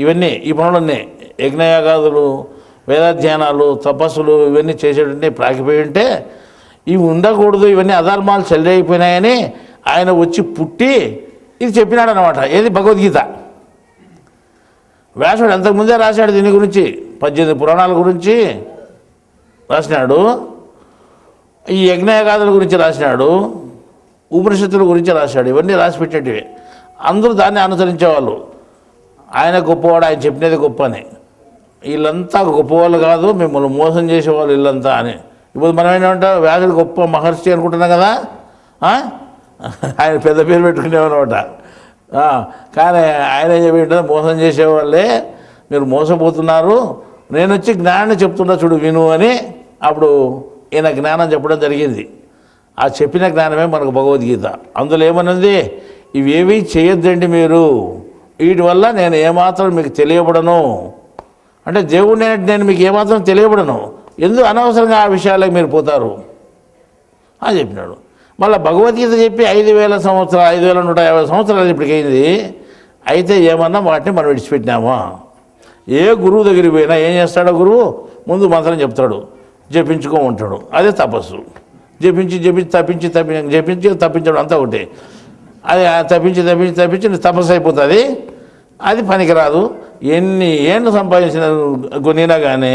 ఇవన్నీ ఈ పనులన్నీ యజ్ఞయాగాదులు, వేదాధ్యానాలు, తపస్సులు ఇవన్నీ చేసేటంటే ప్రాకిపోయి ఉంటే ఇవి ఉండకూడదు, ఇవన్నీ అధర్మాలు చెల్లైపోయినాయని ఆయన వచ్చి పుట్టి ఇది చెప్పినాడు అనమాట. ఏది భగవద్గీత. వ్యాసుడు అంతకుముందే రాశాడు దీని గురించి, 18 పురాణాల గురించి రాసినాడు, ఈ యజ్ఞయాగాదుల గురించి రాసినాడు, ఉపనిషత్తుల గురించి రాశాడు. ఇవన్నీ రాసి పెట్టేటివి. అందరూ దాన్ని అనుసరించేవాళ్ళు. ఆయన గొప్పవాడు, ఆయన చెప్పినది గొప్ప అని. వీళ్ళంతా గొప్పవాళ్ళు కాదు, మిమ్మల్ని మోసం చేసేవాళ్ళు వీళ్ళంతా అని. ఇప్పుడు మనం ఏంటంటే వ్యాసుడు గొప్ప మహర్షి అనుకుంటున్నాం కదా, ఆయన పెద్ద పేరు పెట్టుకునేవన్నమాట. కానీ ఆయన చెప్పి మోసం చేసేవాళ్ళే, మీరు మోసపోతున్నారు, నేను వచ్చి జ్ఞానాన్ని చెప్తున్నా చూడు విను అని అప్పుడు ఈయన జ్ఞానం చెప్పడం జరిగింది. ఆ చెప్పిన జ్ఞానమే మనకు భగవద్గీత. అందులో ఏమన్నది, ఇవేవీ చేయొద్దండి మీరు, వీటి వల్ల నేను ఏమాత్రం మీకు తెలియబడను, అంటే దేవుడిని నేను మీకు ఏమాత్రం తెలియబడను, ఎందుకు అనవసరంగా ఆ విషయాలకు మీరు పోతారు అని చెప్పినాడు. మళ్ళీ భగవద్గీత చెప్పి 5,000 సంవత్సరాలు, 5,150 సంవత్సరాలు ఇప్పటికైంది. అయితే ఏమన్నా వాటిని మనం విడిచిపెట్టినామా? ఏ గురువు దగ్గరికి పోయినా ఏం చేస్తాడో గురువు ముందు మంత్రం చెప్తాడు, జపించుకోమంటాడు. అదే తపస్సు. జపించి తప్పించడం అంతా ఒకటి. అది తప్పించి తపస్సు అయిపోతుంది. అది పనికిరాదు. ఎన్ని ఏళ్ళు సంపాదించిన కొనినా కానీ,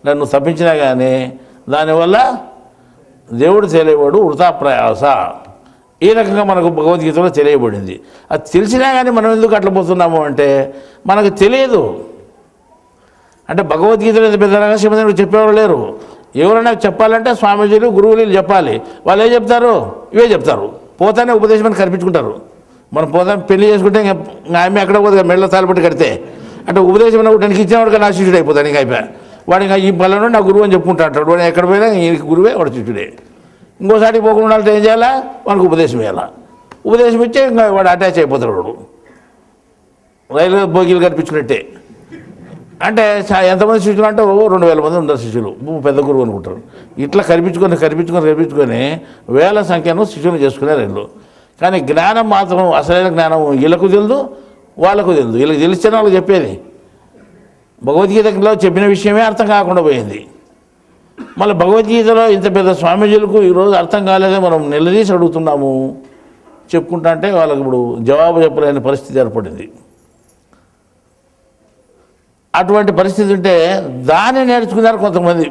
నన్ను తప్పించినా కానీ దానివల్ల దేవుడు తెలియబడు, వృథా ప్రయాస. ఈ రకంగా మనకు భగవద్గీతలో తెలియబడింది. అది తెలిసినా కానీ మనం ఎందుకు అట్లా పోతున్నాము అంటే మనకు తెలియదు. అంటే భగవద్గీతలో పెద్ద రహస్యం చెప్పేవాళ్ళు లేరు. ఎవరైనా చెప్పాలంటే స్వామీజీలు, గురువులు చెప్పాలి. వాళ్ళు ఏం చెప్తారు? ఇవే చెప్తారు. పోతానే ఉపదేశం కల్పించుకుంటారు. మనం పోతాం పెళ్లి చేసుకుంటే ఇంకా ఆమె ఎక్కడ పోతుంది, మెళ్ళ తాలిపట్టి కడితే అంటే ఉపదేశం ఒకటి ఇచ్చినవాడు నా శిష్యుడు అయిపోతాడు. ఇంకా అయిపోయా వాడు ఇంకా ఈ పనులను నా గురువు అని చెప్పుకుంటా అంటాడు. వాడు ఎక్కడ పోయినా ఈయనకి గురువే, వాడు శిష్యుడే. ఇంకోసారి పోకుండా ఉండాలంటే ఏం చేయాలా? వానికి ఉపదేశం ఇవ్వాలా. ఉపదేశం ఇచ్చే ఇంకా వాడు అటాచ్ అయిపోతాడు. వాడు రైలు బోగీలు కనిపించుకున్నట్టే. అంటే ఎంతమంది శిష్యులు అంటే 2,000 మంది ఉంటారు శిష్యులు, పెద్ద గురువు అనుకుంటారు. ఇట్లా కనిపించుకొని వేల సంఖ్యను శిష్యులు చేసుకున్నారు వీళ్ళు. కానీ జ్ఞానం మాత్రం, అసలైన జ్ఞానం వీళ్ళకు తెలియదు, వాళ్ళకు తెలియదు. వీళ్ళకి తెలిస్తేనే వాళ్ళకి చెప్పేది. భగవద్గీతలో చెప్పిన విషయమే అర్థం కాకుండా పోయింది. మళ్ళీ భగవద్గీతలో ఇంత పెద్ద స్వామీజీలకు ఈరోజు అర్థం కాలేదే మనం నిలదీసి అడుగుతున్నాము చెప్పుకుంటా అంటే వాళ్ళకి ఇప్పుడు జవాబు చెప్పలేని పరిస్థితి ఏర్పడింది. అటువంటి పరిస్థితి ఉంటే దాన్ని నేర్చుకున్నారు కొంతమంది.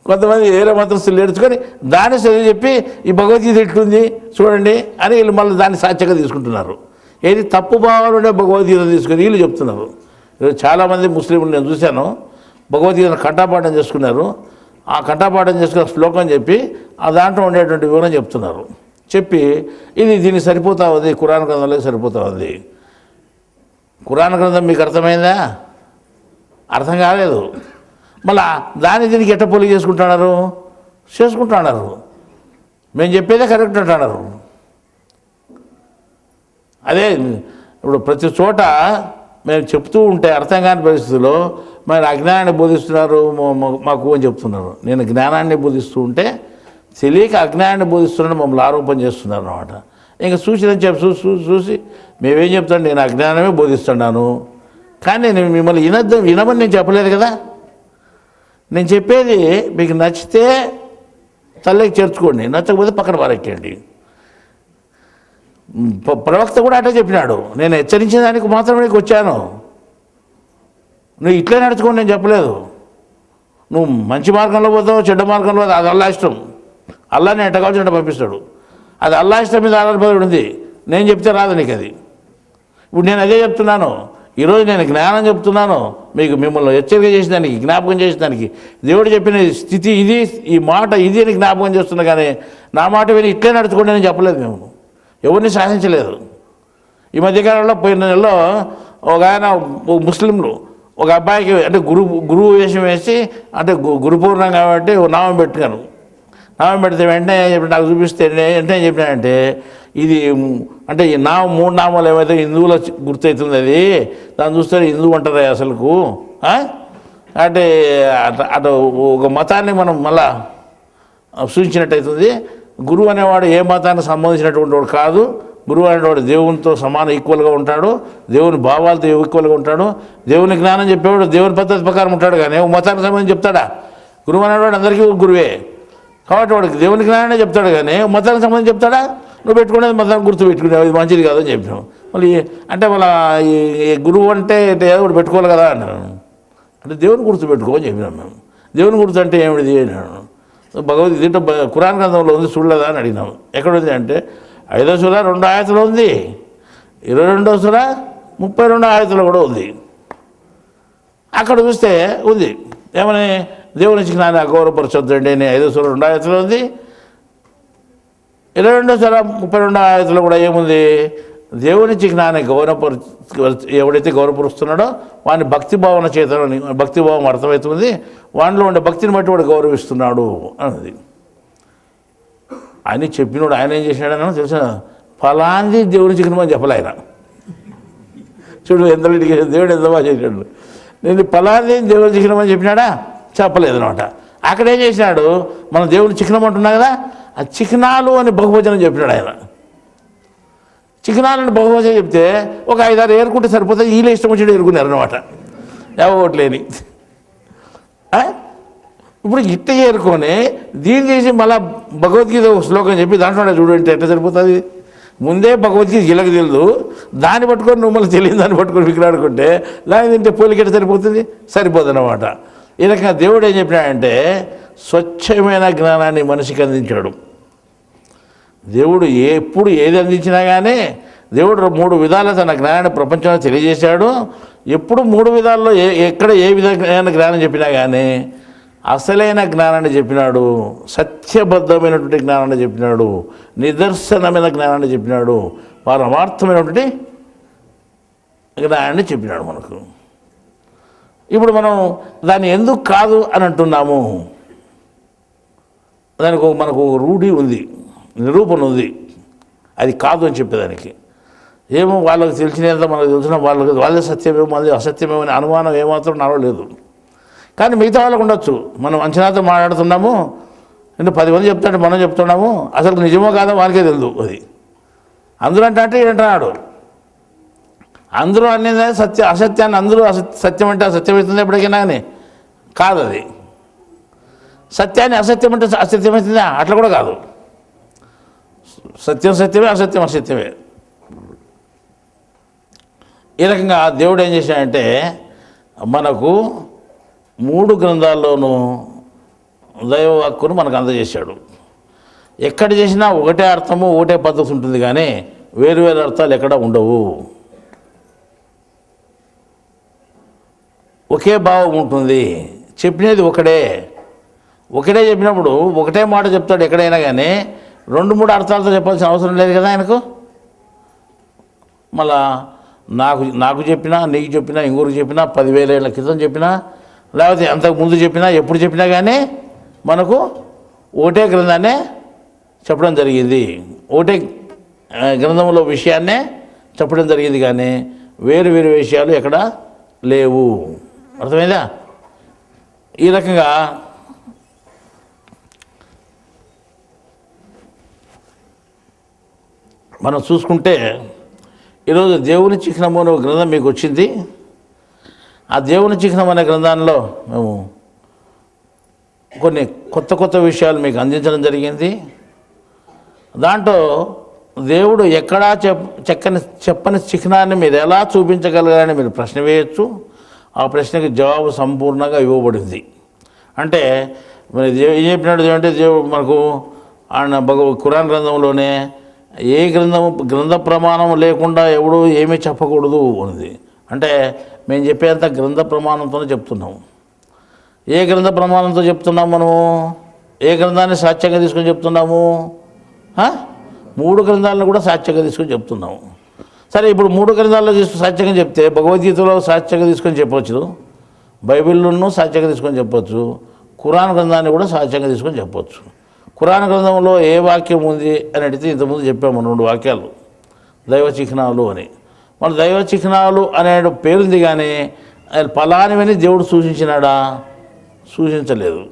కొంతమంది వేరే మతస్థులు నేర్చుకొని దాన్ని చదివి చెప్పి ఈ భగవద్గీత ఎట్లుంది చూడండి అని వీళ్ళు మళ్ళీ దాన్ని సాక్ష్యంగా తీసుకుంటున్నారు. ఏది తప్పు భావాలు ఉండే భగవద్గీత తీసుకొని వీళ్ళు చెప్తున్నారు. చాలామంది ముస్లింలు నేను చూశాను భగవద్గీతను కంఠపాఠం చేసుకున్నారు. ఆ కంఠపాఠం చేసుకున్న శ్లోకం చెప్పి ఆ దాంట్లో ఉండేటువంటి వివరం చెప్తున్నారు. చెప్పి ఇది దీనికి సరిపోతా ఉంది, ఖురాన్ గ్రంథంలోకి సరిపోతా ఉంది. ఖురాన్ గ్రంథం మీకు అర్థమైందా? అర్థం కాలేదు. మళ్ళా దాన్ని దీనికి ఎట్ట పోలి చేసుకుంటున్నారు. మేము చెప్పేదే కరెక్ట్ అంటున్నారు. అదే ఇప్పుడు ప్రతి చోట మేము చెప్తూ ఉంటే అర్థం కాని పరిస్థితుల్లో మరి అజ్ఞానాన్ని బోధిస్తున్నారు మాకు అని చెప్తున్నారు. నేను జ్ఞానాన్ని బోధిస్తూ ఉంటే తెలియక అజ్ఞానాన్ని బోధిస్తున్నాను మమ్మల్ని ఆరోపణ చేస్తున్నారు అన్నమాట. ఇంకా చూసి చూసి మేమేం చెప్తాను, నేను అజ్ఞానమే బోధిస్తున్నాను కానీ నేను మిమ్మల్ని వినమని నేను చెప్పలేదు కదా. నేను చెప్పేది మీకు నచ్చితే తల్లికి చేర్చుకోండి, నచ్చకపోతే పక్కన పారెక్కండి. ప్రవక్త కూడా అట్లా చెప్పినాడు. నేను హెచ్చరించిన దానికి మాత్రమే నీకు వచ్చాను, నువ్వు ఇట్లే నడుచుకోండి నేను చెప్పలేదు. నువ్వు మంచి మార్గంలో పోతావు చెడ్డ మార్గంలో పోతావు అది అల్లా ఇష్టం. అల్లాని ఎట్ట కావాల్సి అంటే పంపిస్తాడు. అది అల్లా ఇష్టం మీద ఆధారపడి ఉంది. నేను చెప్తే రాదు నీకు అది. ఇప్పుడు నేను అదే చెప్తున్నాను. ఈరోజు నేను జ్ఞానం చెప్తున్నాను మీకు, మిమ్మల్ని హెచ్చరిక చేసేదానికి జ్ఞాపకం చేసేదానికి. దేవుడు చెప్పిన స్థితి ఇది, ఈ మాట ఇది అని జ్ఞాపకం చేస్తున్నా కానీ నా మాట విని ఇట్లే నడుచుకోండి అని చెప్పలేదు. మేము ఎవరిని శాసించలేదు. ఈ మధ్యకాలంలో పోయిన నెలలో ఒక ఆయన ముస్లింలు ఒక అబ్బాయికి అంటే గురువు వేషం వేసి అంటే గురు పూర్ణం కాబట్టి నామం పెట్టుకాను. నామం పెడితే వెంటనే చెప్పి నాకు చూపిస్తే వెంటనే చెప్పినానంటే ఇది అంటే ఈ మూడు నామాలు ఏమైతే హిందువులో గుర్తవుతుంది, అది దాన్ని చూస్తే హిందువు అంటారా అసలుకు అంటే అటు ఒక మతాన్ని మనం మళ్ళా సూచించినట్టయితుంది. గురువు అనేవాడు ఏ మతానికి సంబంధించినటువంటి వాడు కాదు. గురువు అనేవాడు దేవునితో సమానం ఈక్వల్గా ఉంటాడు, దేవుని భావాలతో ఈక్వల్గా ఉంటాడు. దేవుని జ్ఞానం చెప్పేవాడు దేవుని పద్ధతి ప్రకారం ఉంటాడు కానీ ఒక మతానికి సంబంధించి చెప్తాడా? గురువు అనేవాడు అందరికీ గురువే కాబట్టి వాడికి దేవుని జ్ఞానాన్ని చెప్తాడు కానీ మతానికి సంబంధించి చెప్తాడా? నువ్వు పెట్టుకునేది మతానికి గుర్తు పెట్టుకునేది అది మంచిది కాదని చెప్పినావు. మళ్ళీ అంటే మళ్ళీ ఈ గురువు అంటే ఏదో ఒకటి పెట్టుకోవాలి కదా అన్నాను. అంటే దేవుని గుర్తు పెట్టుకోని చెప్పినాం మేము. దేవుని గుర్తు అంటే ఏమిటి అన్నాను. భగవద్గీత దీంట్లో ఖురాన్ గ్రంథంలో ఉంది చూడలేదా అని అడిగినాము. ఎక్కడ ఉంది అంటే 5వ సూర 2 ఆయతులు ఉంది, 22వ సూర 32 ఆయతులు కూడా ఉంది. అక్కడ చూస్తే ఉంది ఏమని దేవుని జ్ఞానాన్ని అగౌరవపరచొద్దండి అని 5వ సూర 2 ఆయతులు ఉంది. 22వ సూర 32 ఆయతులు కూడా ఏముంది, దేవుని జ్ఞానాన్ని ఎవడైతే గౌరవపరుస్తున్నాడో వాడిని భక్తిభావన చేతనని భక్తిభావం అర్థమవుతుంది, వాడిలో ఉండే భక్తిని బట్టి వాడు గౌరవిస్తున్నాడు అన్నది అని చెప్పినోడు. ఆయన ఏం చేసినాడని తెలిసిన ఫలాంది దేవుని చిహ్నమని చెప్పలే ఆయన. చూడు ఎంత దేవుడు ఎంత బాగా చేసినాడు. నేను ఫలాంది దేవుని చిహ్నమని చెప్పినాడా? చెప్పలేదు అనమాట. అక్కడ ఏం చేసినాడు, మనం దేవుని చిహ్నం అంటున్నాం కదా, ఆ చిహ్నాలు అని బహువచనం చెప్పినాడు ఆయన. చిహ్నాలని బహువచనం చెప్తే ఒక 5-6 ఏరుకుంటే సరిపోతుంది. వీళ్ళే ఇష్టం వచ్చి ఏరుకున్నారు అనమాట, ఎవట్లేని. ఇప్పుడు ఇట్ట ఏరుకొని దీన్ని చేసి మళ్ళీ భగవద్గీత ఒక శ్లోకం చెప్పి దాంట్లో చూడంటే ఎట్లా సరిపోతుంది? ముందే భగవద్గీత గిలక తెలియదు, దాన్ని పట్టుకొని నువ్వు మళ్ళీ తెలియదు దాన్ని పట్టుకొని విక్రాడుకుంటే దాన్ని తింటే పోలికెట్ట సరిపోతుంది? సరిపోదు అనమాట. ఈ రకంగా దేవుడు ఏం చెప్పినాడంటే స్వచ్ఛమైన జ్ఞానాన్ని మనిషికి అందించాడు. దేవుడు ఎప్పుడు ఏది అందించినా కానీ దేవుడు 3 విధాల తన జ్ఞానాన్ని ప్రపంచంలో తెలియజేశాడు. ఎప్పుడు 3 విధాల్లో ఎక్కడ ఏ విధమైన జ్ఞానం చెప్పినా కానీ అసలైన జ్ఞానాన్ని చెప్పినాడు, సత్యబద్ధమైనటువంటి జ్ఞానాన్ని చెప్పినాడు, నిదర్శనమైన జ్ఞానాన్ని చెప్పినాడు, పరమార్థమైనటువంటి జ్ఞానాన్ని చెప్పినాడు మనకు. ఇప్పుడు మనం దాన్ని ఎందుకు కాదు అని అంటున్నాము? దానికి మనకు రూఢి ఉంది, నిరూపణ ఉంది, అది కాదు అని చెప్పేదానికి. ఏమో వాళ్ళకి తెలిసినంత మనకు తెలిసిన వాళ్ళే సత్యమేమో మనది అసత్యమేమో అనే అనుమానం ఏమాత్రం నాలో లేదు. కానీ మిగతా వాళ్ళకు ఉండొచ్చు. మనం అంచనాతో మాట్లాడుతున్నాము అంటే 10 మంది చెప్తాడు, మనం చెప్తున్నాము, అసలు నిజమో కాదో వానికే తెలియదు. అది అందరూ అంటే ఏంటన్నాడు, అందరూ అనేది అసత్యాన్ని అందరూ సత్యం అంటే అసత్యం అవుతుంది ఎప్పటికైనా కానీ కాదు. అది సత్యాన్ని అసత్యం అంటే అసత్యమవుతుందా? అట్లా కూడా కాదు. సత్యం సత్యమే, అసత్యం అసత్యమే. ఈ రకంగా దేవుడు ఏం చేశాడంటే మనకు 3 గ్రంథాల్లోనూ దైవ వాక్కును మనకు అందజేశాడు. ఎక్కడ చేసినా ఒకటే అర్థము, ఒకటే పద్ధతి ఉంటుంది, కానీ వేరు వేరు అర్థాలు ఎక్కడ ఉండవు. ఒకే భావం ఉంటుంది. చెప్పినది ఒకటే చెప్పినప్పుడు ఒకటే మాట చెప్తాడు ఎక్కడైనా, కానీ 2-3 అర్థాలతో చెప్పాల్సిన అవసరం లేదు కదా ఆయనకు. మళ్ళా నాకు చెప్పినా, నీకు చెప్పినా, ఇంకొకరికి చెప్పినా, 10,000 ఏళ్ల క్రితం చెప్పినా, లేకపోతే అంతకుముందు చెప్పినా, ఎప్పుడు చెప్పినా కానీ మనకు ఒకటే గ్రంథాన్నే చెప్పడం జరిగింది. ఒకటే గ్రంథంలో విషయాన్నే చెప్పడం జరిగింది, కానీ వేరు వేరు విషయాలు ఎక్కడ లేవు. అర్థమైందా? ఈ రకంగా మనం చూసుకుంటే ఈరోజు దేవుని చిహ్నము అనే గ్రంథం మీకు వచ్చింది. ఆ దేవుని చిహ్నం అనే గ్రంథంలో మేము కొన్ని కొత్త విషయాలు మీకు అందించడం జరిగింది. దాంట్లో దేవుడు ఎక్కడా చెప్పని చిహ్నాన్ని మీరు ఎలా చూపించగలగాలని మీరు ప్రశ్న వేయచ్చు. ఆ ప్రశ్నకి జవాబు సంపూర్ణంగా ఇవ్వబడింది. అంటే మరి ఏం చెప్పినాడు అంటే దేవుడు మనకు ఆయన ఖురాన్ గ్రంథంలోనే ఏ గ్రంథ ప్రమాణం లేకుండా ఎవడు ఏమీ చెప్పకూడదు అనేది. అంటే మేము చెప్పేంత గ్రంథ ప్రమాణంతోనే చెప్తున్నాము. ఏ గ్రంథ ప్రమాణంతో చెప్తున్నాము మనము? ఏ గ్రంథాన్ని సాక్ష్యంగా తీసుకొని చెప్తున్నాము? 3 గ్రంథాలను కూడా సాక్ష్యంగా తీసుకొని చెప్తున్నాము. సరే, ఇప్పుడు 3 గ్రంథాల్లో సాక్ష్యంగా చెప్తే భగవద్గీతలో సాక్ష్యంగా తీసుకొని చెప్పవచ్చు, బైబిల్ను సాక్ష్యంగా తీసుకొని చెప్పవచ్చు, ఖురాన్ గ్రంథాన్ని కూడా సాక్ష్యంగా తీసుకొని చెప్పవచ్చు. ఖురాన్ గ్రంథంలో ఏ వాక్యం ఉంది అని అడిగితే ఇంతకుముందు చెప్పాము 2 వాక్యాలు, దైవ చిహ్నాలు అని. మన దైవ చిహ్నాలు అనే పేరుంది, కానీ ఫలానివని దేవుడు సూచించినాడా? సూచించలేదు.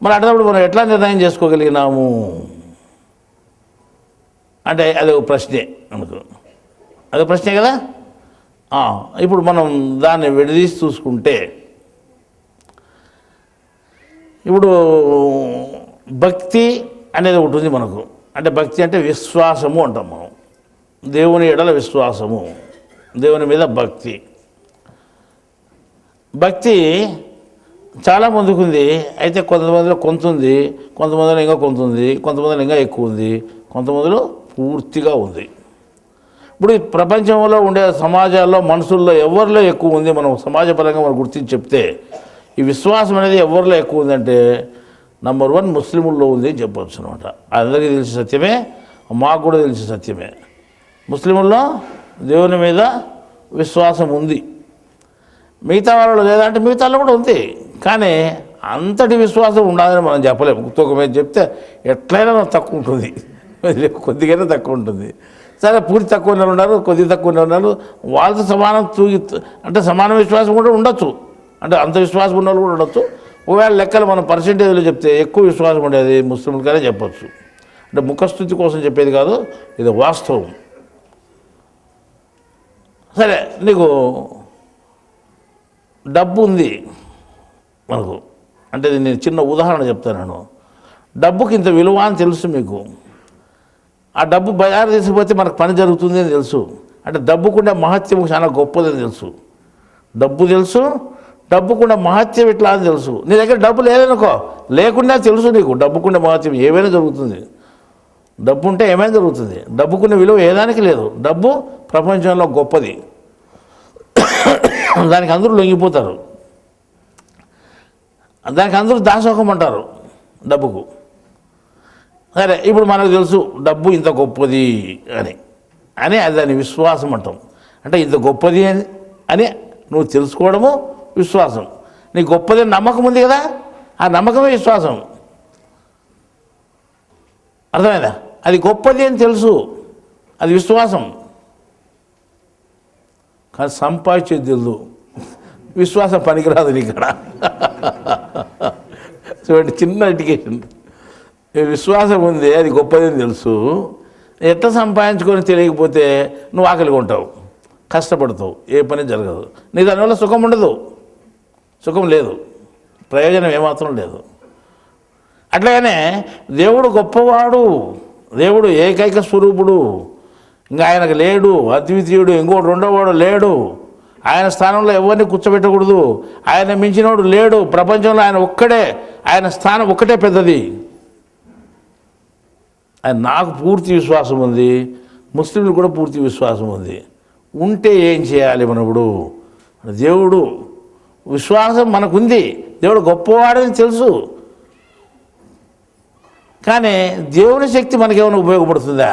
మరి అటప్పుడు మనం ఎట్లా నిర్ణయం చేసుకోగలిగినాము అంటే అది ఒక ప్రశ్నే మనకు. అది ప్రశ్నే కదా. ఇప్పుడు మనం దాన్ని విడదీసి చూసుకుంటే, ఇప్పుడు భక్తి అనేది ఒకటి ఉంది మనకు. అంటే భక్తి అంటే విశ్వాసము అంటాం మనం. దేవుని ఎడల విశ్వాసము, దేవుని మీద భక్తి. భక్తి చాలా మందికి ఉంది. అయితే కొంతమందిలో కొంత ఉంది, కొంతమందిలో ఇంకా కొంత ఉంది, కొంతమందిలో ఇంకా ఎక్కువ ఉంది, కొంతమందిలో పూర్తిగా ఉంది. ఇప్పుడు ఈ ప్రపంచంలో ఉండే సమాజాల్లో మనుషుల్లో ఎవరిలో ఎక్కువ ఉంది మనం సమాజపరంగా మనం గుర్తించి చెప్తే, ఈ విశ్వాసం అనేది ఎవరిలో ఎక్కువ ఉందంటే నంబర్ 1 ముస్లిముల్లో ఉంది అని చెప్పవచ్చు అనమాట. అందరికీ తెలిసిన సత్యమే, మాకు కూడా తెలిసిన సత్యమే. ముస్లిముల్లో దేవుని మీద విశ్వాసం ఉంది. మిగతా వాళ్ళు లేదంటే మిగతాలో కూడా ఉంది, కానీ అంతటి విశ్వాసం ఉండాలని మనం చెప్పలేము. ఇంకొక మీద చెప్తే ఎట్లయినా తక్కువ ఉంటుంది, కొద్దిగానే తక్కువ ఉంటుంది. సరే, పూర్తి తక్కువ ఉన్నారు, కొద్ది తక్కువ ఉన్నారు, వాళ్ళతో సమానం అంటే సమాన విశ్వాసం కూడా ఉండొచ్చు. అంటే అంత విశ్వాసం ఉన్న వాళ్ళు కూడా ఉండొచ్చు. ఒకవేళ లెక్కలు మనం పర్సెంటేజ్లో చెప్తే ఎక్కువ విశ్వాసం ఉండేది ముస్లింలకనే చెప్పచ్చు. అంటే ముఖస్థుతి కోసం చెప్పేది కాదు, ఇది వాస్తవం. సరే, నీకు డబ్బు ఉంది మనకు, అంటే నేను చిన్న ఉదాహరణ చెప్తాను. డబ్బుకి ఇంత విలువ అని తెలుసు మీకు. ఆ డబ్బు బజారు తీసుకుపోతే మనకు పని జరుగుతుంది అని తెలుసు. అంటే డబ్బుకుండే మహత్యం చాలా గొప్పదని తెలుసు. డబ్బు తెలుసు, డబ్బుకుండే మహత్యం ఇట్లా అని తెలుసు. నీ దగ్గర డబ్బు లేదనుకో, లేకుండా తెలుసు నీకు డబ్బుకుండే మహత్యం ఏమైనా జరుగుతుంది. డబ్బు ఉంటే ఏమైనా జరుగుతుంది. డబ్బుకున్న విలువ ఏదానికి లేదు. డబ్బు ప్రపంచంలో గొప్పది, దానికి అందరూ లొంగిపోతారు, దానికి అందరూ దాసోహం అంటారు డబ్బుకు. సరే, ఇప్పుడు మనకు తెలుసు డబ్బు ఇంత గొప్పది అని అది దాని విశ్వాసం అంటాం. అంటే ఇంత గొప్పది అని నువ్వు తెలుసుకోవడము విశ్వాసం. నీ గొప్పది నమ్మకం ఉంది కదా, ఆ నమ్మకమే విశ్వాసం. అర్థమైందా? అది గొప్పది అని తెలుసు, అది విశ్వాసం. కానీ సంపాదించేది తెలుసు, విశ్వాసం పనికిరాదు నీకు. ఇక్కడ చూడండి, చిన్న ఎడ్యుకేషన్. విశ్వాసం ఉంది, అది గొప్పది అని తెలుసు. ఎట్లా సంపాదించుకొని తెలియకపోతే నువ్వు ఆకలిగా ఉంటావు, కష్టపడతావు, ఏ పని జరగదు, నీ దానివల్ల సుఖం ఉండదు, సుఖం లేదు. ప్రయోజనం ఏమాత్రం లేదు. అట్లాగనే దేవుడు గొప్పవాడు, దేవుడు ఏకైక స్వరూపుడు, ఇంకా ఆయనకు లేడు, అద్వితీయుడు, ఇంకోటి రెండోవాడు లేడు, ఆయన స్థానంలో ఎవరిని కూర్చోబెట్టకూడదు, ఆయన మించినోడు లేడు, ప్రపంచంలో ఆయన ఒక్కడే, ఆయన స్థానం ఒక్కటే పెద్దది. ఆయన నాకు పూర్తి విశ్వాసం ఉంది, ముస్లింలు కూడా పూర్తి విశ్వాసం ఉంది. ఉంటే ఏం చేయాలి మనప్పుడు? దేవుడు విశ్వాసం మనకుంది, దేవుడు గొప్పవాడని తెలుసు, కానీ దేవుని శక్తి మనకేమైనా ఉపయోగపడుతుందా?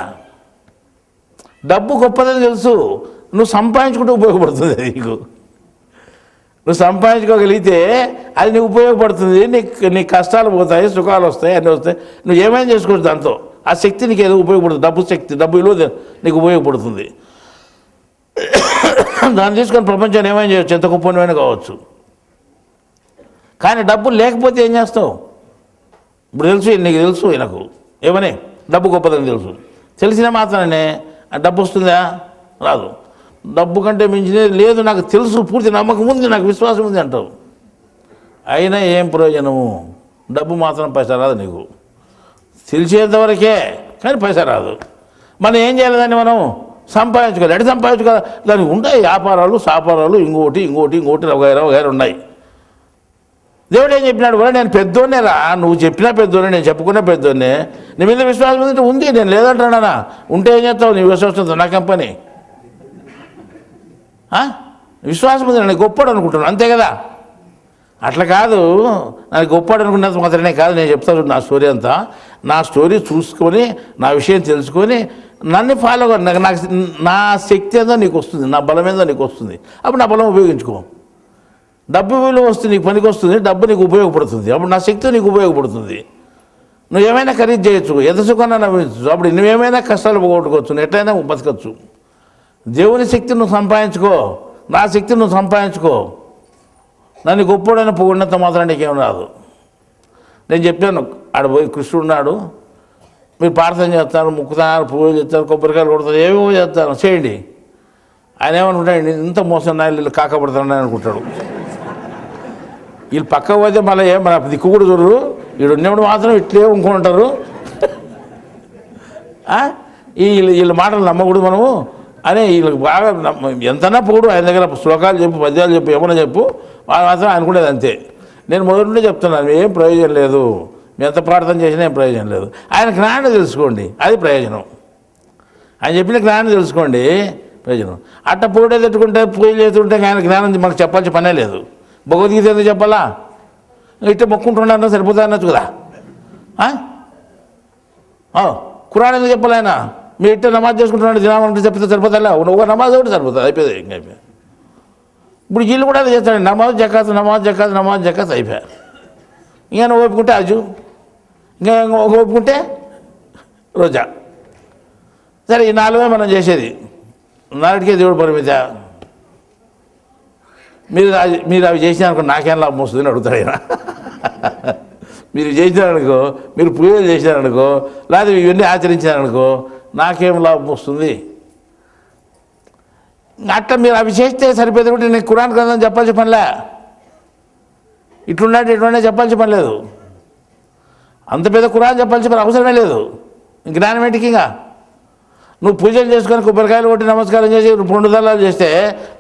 డబ్బు గొప్పదని తెలుసు, నువ్వు సంపాదించుకుంటే ఉపయోగపడుతుంది. నువ్వు సంపాదించుకోగలిగితే అది నీకు ఉపయోగపడుతుంది, నీ కష్టాలు పోతాయి, సుఖాలు వస్తాయి, అన్నీ వస్తాయి, నువ్వు ఏమైనా చేసుకోవచ్చు దాంతో. ఆ శక్తి నీకు ఏదో ఉపయోగపడుతుంది, డబ్బు శక్తి, డబ్బు విలువ నీకు ఉపయోగపడుతుంది. దాన్ని తీసుకొని ప్రపంచాన్ని ఏమైనా చేయొచ్చు, ఎంత గొప్పనైనా కావచ్చు. కానీ డబ్బు లేకపోతే ఏం చేస్తావు? ఇప్పుడు తెలుసు, నీకు తెలుసు, నాకు ఏమని డబ్బు గొప్పదని తెలుసు, తెలిసిన మాత్రమే ఆ డబ్బు వస్తుందా? రాదు. డబ్బు కంటే మించినది లేదు, నాకు తెలుసు, పూర్తి నమ్మకం ఉంది, నాకు విశ్వాసం ఉంది అంటావు. అయినా ఏం ప్రయోజనము? డబ్బు మాత్రం పైసా రాదు నీకు, తెలిసేంతవరకే, కానీ పైసా రాదు. మనం ఏం చేయాలి? దాన్ని మనం సంపాదించుకోవాలి. ఎటు సంపాదించుకోవాలి? దానికి ఉంటాయి వ్యాపారాలు, సాపారాలు, ఇంకోటి వగైరా ఉన్నాయి. దేవుడు ఏం చెప్పినాడు కూడా, నేను పెద్దోన్నే రా, నువ్వు చెప్పినా పెద్దోనే, నేను చెప్పుకున్నా పెద్దోన్నే, నీ మీద విశ్వాసం ఉంది, నేను లేదంటానా? ఉంటే ఏం చేస్తావు? నీ విశ్వాసంతో నా కంపెనీ విశ్వాసం ఉంది, నేను గొప్పడు అనుకుంటున్నాను, అంతే కదా. అట్లా కాదు, నాకు గొప్పడు అనుకున్నంత మాత్రమే కాదు. నేను చెప్తాను నా స్టోరీ అంతా, నా స్టోరీ చూసుకొని, నా విషయం తెలుసుకొని నన్ను ఫాలో అవ్వండి. నాకు నా శక్తి ఏదో నీకు వస్తుంది, నా బలం ఏదో నీకు వస్తుంది, అప్పుడు నా బలం ఉపయోగించుకో. డబ్బు విలువ వస్తుంది, నీకు పనికి వస్తుంది, డబ్బు నీకు ఉపయోగపడుతుంది, అప్పుడు నా శక్తి నీకు ఉపయోగపడుతుంది. నువ్వు ఏమైనా ఖరీదు చేయొచ్చు, ఎంత సుఖాన్ని నవ్వించు, అప్పుడు నువ్వేమైనా కష్టాలు పోగొట్టుకోవచ్చు, నువ్వు ఎట్లయినా బతకచ్చు. దేవుని శక్తిని నువ్వు సంపాదించుకో, నా శక్తిని నువ్వు సంపాదించుకో. నన్ను గొప్పడైన పొగిడినంత మాత్రం నీకేం రాదు. నేను చెప్పాను, ఆడ పోయి కృష్ణుడు ఉన్నాడు, మీరు ప్రార్థన చేస్తారు, ముక్కుతారు, పూజలు చేస్తారు, కొబ్బరికాయలు కొడతారు, ఏమేమో చేస్తారు, చేయండి. ఆయన ఏమనుకుంటాడు, ఇంత మోసం నా వీళ్ళు కాకపడతానని అనుకుంటాడు. వీళ్ళు పక్క పోతే మళ్ళీ మన దిక్కు కూడా చూడరు, వీడు ఉన్నప్పుడు మాత్రం ఇట్లే ఇంకొంటారు. వీళ్ళ మాటలు నమ్మకూడదు మనము అని వీళ్ళకి బాగా ఎంతనా పొగుడు. ఆయన దగ్గర శ్లోకాలు చెప్పు, పద్యాలు చెప్పు, ఏమన్నా చెప్పు, వాళ్ళు మాత్రం అనుకునేది అంతే. నేను మొదటి నుండి చెప్తున్నాను, ఏం ప్రయోజనం లేదు, మీ ఎంత ప్రార్థన చేసినా ఏం ప్రయోజనం లేదు. ఆయన జ్ఞానం తెలుసుకోండి, అది ప్రయోజనం. ఆయన చెప్పిన జ్ఞానం తెలుసుకోండి, ప్రయోజనం. అట్ట పూడే తట్టుకుంటే పూజలు చేస్తుంటే ఆయన జ్ఞానం మనకు చెప్పాల్సిన పనే లేదు. భగవద్గీత ఎందుకు చెప్పాలా? ఇట్లా మొక్కుంటున్నా సరిపోతా అనొచ్చు కదా. ఖురాన్ ఎందుకు చెప్పాలి? ఆయన మీరు ఇట్లా నమాజ్ చేసుకుంటున్నాడు, దినామంటే చెప్తే సరిపోతా, ఒక నమాజ్ ఒకటి సరిపోతుంది, అయిపోయింది. ఇంకా అయిపోయాయి. ఇప్పుడు వీళ్ళు కూడా అది చేస్తాడు, నమాజ్ జకాత్ అయిపోయారు. ఇంకా ఓపుకుంటే అజు, ఇంకా ఓపుకుంటే రోజా. సరే, ఈ 4 మనం చేసేది, 4కే దేవుడు పరిమిత. మీరు అవి చేసినారనుకో నాకేం లాభం వస్తుందని అడుగుతాడు ఆయన. మీరు చేసినారనుకో, మీరు పూజలు చేసినారనుకో, లేదా ఇవన్నీ ఆచరించినారనుకో, నాకేం లాభం వస్తుంది? అట్లా మీరు అవి చేస్తే సరిపోతుంది. కూడా నేను ఖురాన్ గ్రంథం చెప్పాల్సిన పనిలే, ఇట్లున్నా చెప్పాల్సిన పని లేదు, అంత పెద్ద ఖురాన్ చెప్పాల్సిన పని అవసరమే లేదు. జ్ఞానం ఏంటికి? ఇంకా నువ్వు పూజలు చేసుకొని కొబ్బరికాయలు కొట్టి నమస్కారం చేసి 2 దళాలు చేస్తే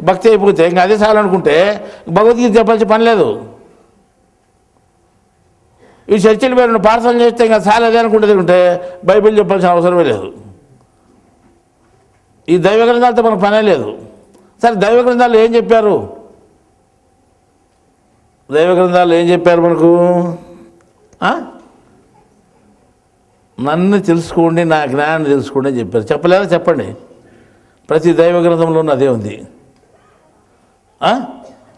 భక్తి అయిపోతే ఇంకా అదే చాలనుకుంటే భగవద్గీత చెప్పాల్సిన పని లేదు. ఈ చర్చలు పేరు పార్సల్ చేస్తే ఇంకా చాలా అదే అనుకుంటే బైబిల్ చెప్పాల్సిన అవసరమే లేదు. ఈ దైవ గ్రంథాలతో మనకు పనే లేదు. సరే, దైవ గ్రంథాలు ఏం చెప్పారు? దైవ గ్రంథాలు ఏం చెప్పారు మనకు? నన్ను తెలుసుకోండి, నా జ్ఞానాన్ని తెలుసుకోండి అని చెప్పారు. చెప్పలేదా? చెప్పండి. ప్రతి దైవ గ్రంథంలోనూ అదే ఉంది.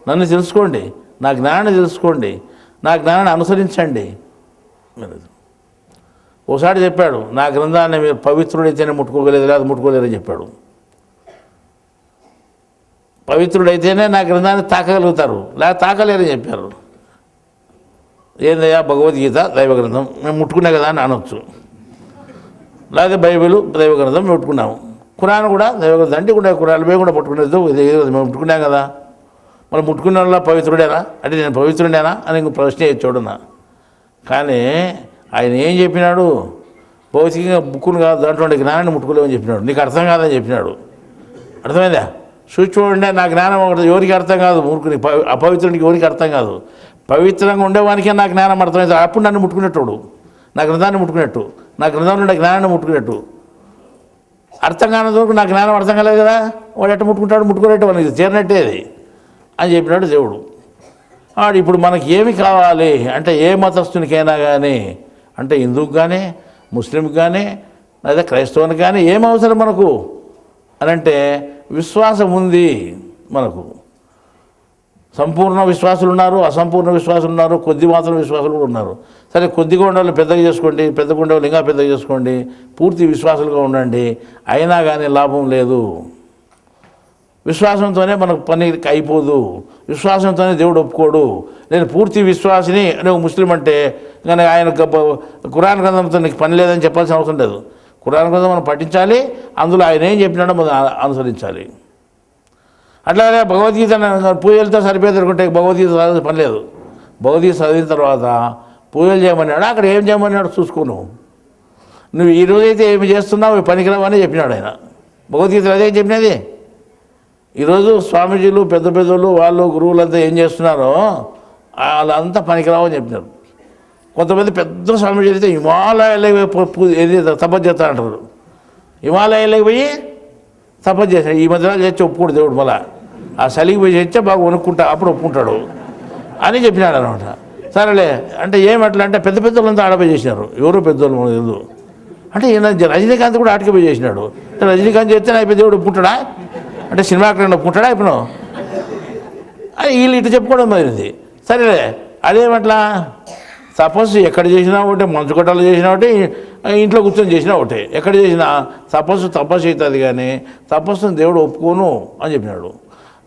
నన్ను తెలుసుకోండి, నా జ్ఞానాన్ని తెలుసుకోండి, నా జ్ఞానాన్ని అనుసరించండి. ఓసారి చెప్పాడు, నా గ్రంథాన్ని మీరు పవిత్రుడైతేనే ముట్టుకోగలేదు, లేదా ముట్టుకోలేదని చెప్పాడు. పవిత్రుడైతేనే నా గ్రంథాన్ని తాకగలుగుతారు, లేదా తాకలేరని చెప్పారు. ఏందయ్యా భగవద్గీత దైవ గ్రంథం, మేము ముట్టుకునే కదా అని అనొచ్చు. లేదా బైబిల్ దైవ గ్రంథం మేము ముట్టుకున్నాము, ఖురాన్ కూడా దైవ గ్రంథం అంటే కూడా ఖురాన్ మేము కూడా పట్టుకునేది, మేము ముట్టుకున్నాం కదా. మనం ముట్టుకున్న వాళ్ళ పవిత్రుడేనా అంటే నేను పవిత్రుడేనా అని ఇంకో ప్రశ్న చూడన్నా. కానీ ఆయన ఏం చెప్పినాడు, భౌతికంగా బుక్కును కాదు దాంట్లో ఉండే జ్ఞానాన్ని ముట్టుకోలేమని చెప్పినాడు. నీకు అర్థం కాదని చెప్పినాడు. అర్థమైందా? చూడండి, నా జ్ఞానం ఒకటి ఎవరికి అర్థం కాదు, మూర్ఖుని అపవిత్రునికి ఎవరికి అర్థం కాదు. పవిత్రంగా ఉండేవానికే నా జ్ఞానం అర్థమైంది. అప్పుడు నన్ను ముట్టుకునేటోడు, నా గ్రంథాన్ని ముట్టుకున్నట్టు, నా గ్రంథంలో ఉండే జ్ఞానాన్ని ముట్టుకున్నట్టు. అర్థం కానంత వరకు నా జ్ఞానం అర్థం కాలేదు కదా, వాడు ఎట్ట ముట్టుకుంటాడు, ముట్టుకునేట్టు వానికి చేరినట్టే అది అని చెప్పినాడు దేవుడు. ఇప్పుడు మనకి ఏమి కావాలి అంటే ఏ మతస్థునికైనా కానీ, అంటే హిందువుకి కానీ ముస్లింకి కానీ లేదా క్రైస్తవునికి కానీ ఏం అవసరం మనకు అని అంటే విశ్వాసం ఉంది. మనకు సంపూర్ణ విశ్వాసులు ఉన్నారు, అసంపూర్ణ విశ్వాసులు ఉన్నారు, కొద్ది మాత్రం విశ్వాసులు కూడా ఉన్నారు. సరే, కొద్దిగా ఉండేవాళ్ళు పెద్దగా చేసుకోండి, పెద్దగా ఉండేవాళ్ళు ఇంకా పెద్దగా చేసుకోండి, పూర్తి విశ్వాసులుగా ఉండండి, అయినా కానీ లాభం లేదు. విశ్వాసంతోనే మనకు పని అయిపోదు, విశ్వాసంతోనే దేవుడు ఒప్పుకోడు. నేను పూర్తి విశ్వాసిని నువ్వు ముస్లిం అంటే కానీ ఆయన ఖురాన్ గ్రంథంతో నీకు పని లేదని చెప్పాల్సిన అవసరం లేదు. ఖురాన్ గ్రంథం మనం పఠించాలి, అందులో ఆయన ఏం చెప్పినాడో మనం అనుసరించాలి. అట్లాగే భగవద్గీత పూజలతో సరిపోయేది అనుకుంటే భగవద్గీత చదివిన పని లేదు. భగవద్గీత చదివిన తర్వాత పూజలు చేయమన్నాడు, అక్కడ ఏం చేయమన్నాడు చూసుకోను. నువ్వు ఈరోజైతే ఏమి చేస్తున్నావు పనికిరావని చెప్పినాడు ఆయన. భగవద్గీతలో అదే చెప్పినది. ఈరోజు స్వామీజీలు పెద్ద పెద్దలు వాళ్ళు గురువులంతా ఏం చేస్తున్నారో వాళ్ళంతా పనికిరావని చెప్పినారు. కొంతమంది పెద్ద స్వామీజీలు అయితే హిమాలయాలకు తపస్సు చేస్తా అంటారు. హిమాలయాలకు పోయి తపస్సు చేశాడు. ఈ మధ్యలో చేసి ఒప్పుకోడు దేవుడు. మళ్ళా ఆ చలికి పోయి చేస్తే బాగా వణుక్కుంటా అప్పుడు ఒప్పుకుంటాడు అని చెప్పినాడు అనమాట. సరేలే అంటే ఏమట్లా అంటే పెద్ద పెద్దలంతా ఆడపోయి చేసినారు. ఎవరో పెద్దోళ్ళు మనకు తెలియదు. అంటే ఈయన రజనీకాంత్ కూడా ఆటకి పోయి చేసినాడు. అంటే రజనీకాంత్ చేస్తే అయిపోయి దేవుడు ఒప్పుకుంటాడా అంటే సినిమా అక్కడ ఒప్పుకుంటాడా ఇప్పుడు అని వీళ్ళు ఇటు చెప్పుకోవడం మొదలైంది. సరేలే, అదేమట్లా తపస్సు ఎక్కడ చేసినా ఒకటే, మంచు కొట్టాలు చేసినా ఒకటి, ఇంట్లో కూర్చొని చేసినా ఒకటే. ఎక్కడ చేసినా తపస్సు అవుతుంది కానీ తపస్సును దేవుడు ఒప్పుకోను అని చెప్పినాడు.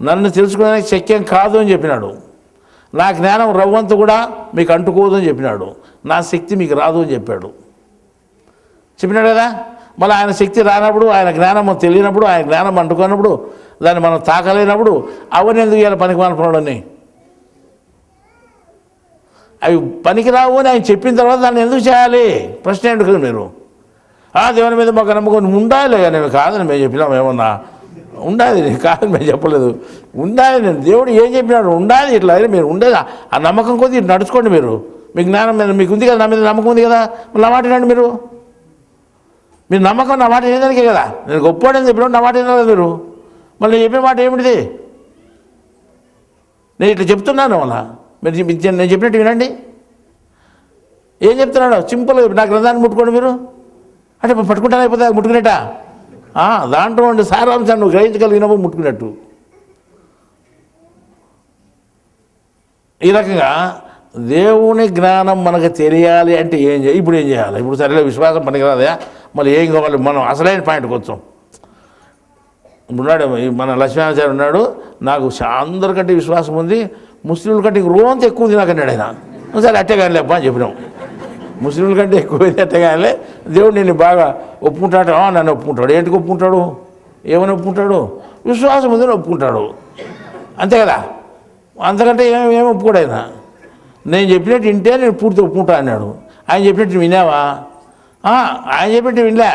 నన్ను తెలుసుకోవడానికి శక్యం కాదు అని చెప్పినాడు. నా జ్ఞానం రవ్వంత కూడా మీకు అంటుకోదు అని చెప్పినాడు. నా శక్తి మీకు రాదు అని చెప్పినాడు కదా. మళ్ళీ ఆయన శక్తి రానప్పుడు, ఆయన జ్ఞానం తెలియనప్పుడు, ఆయన జ్ఞానం అంటుకున్నప్పుడు, దాన్ని మనం తాకలేనప్పుడు అవన్నీ ఎందుకు ఇవ్వాలి పనికి మానపడని? అవి పనికిరావు అని ఆయన చెప్పిన తర్వాత దాన్ని ఎందుకు చేయాలి? ప్రశ్న ఎందుకు? మీరు దేవుని మీద మాకు నమ్మకం ఉండాలి. నేను కాదని మేము చెప్పినాం, ఏమన్నా ఉండాలి కాదని మేము చెప్పలేదు. ఉండాలి, నేను దేవుడు ఏం చెప్పినాడు ఉండాలి. ఇట్లా మీరు ఉండేది ఆ నమ్మకం కొద్ది ఇటు నడుచుకోండి. మీరు మీ జ్ఞానం మీద మీకు ఉంది కదా, నా మీద నమ్మకం ఉంది కదా, మళ్ళీ నా మాట వినండి. మీరు నమ్మకం నా మాట వినేదానికే కదా. నేను గొప్పవాడని చెప్పినాడు, నా మాట వినాలి మీరు. మళ్ళీ నేను చెప్పే మాట ఏమిటిది? నేను ఇట్లా చెప్తున్నాను, అలా మీరు నేను చెప్పినట్టు వినండి. ఏం చెప్తున్నాడు? సింపుల్గా నా గ్రంథాన్ని ముట్టుకోండి మీరు అంటే పట్టుకుంటాను అయిపోతే ముట్టుకునేట దాంట్లో ఉండే సారాంశాన్ని నువ్వు గ్రహించగలిగినప్పుడు ముట్టుకున్నట్టు. ఈ రకంగా దేవుని జ్ఞానం మనకు తెలియాలి అంటే ఇప్పుడు ఏం చేయాలి? ఇప్పుడు సరేలే విశ్వాసం పనికిరాదా, మళ్ళీ ఏం కావాలి? మనం అసలైన పాయింట్కి వచ్చాం. ఉన్నాడు మన లక్ష్మీనాచార్య ఉన్నాడు, నాకు అందరికంటే విశ్వాసం ఉంది, ముస్లింల కంటే రోంత ఎక్కువ ఉంది నాకు అన్నాడు ఆయన. సరే అట్టే కానీ లేప్ప అని చెప్పినాం. ముస్లింల కంటే ఎక్కువ అట్టే కానీ దేవుడు నిన్ను బాగా ఒప్పుకుంటాడు. నన్ను ఒప్పుకుంటాడు. ఏంటికి ఒప్పుకుంటాడు? ఏమని ఒప్పుకుంటాడు? విశ్వాసం ఉందని ఒప్పుకుంటాడు, అంతే కదా. అంతకంటే ఏమి ఒప్పుకోడు ఆయన. నేను చెప్పినట్టు వింటే నేను పూర్తి ఒప్పుకుంటా అన్నాడు. ఆయన చెప్పినట్టు విన్నావా? ఆయన చెప్పినట్టు వినలే,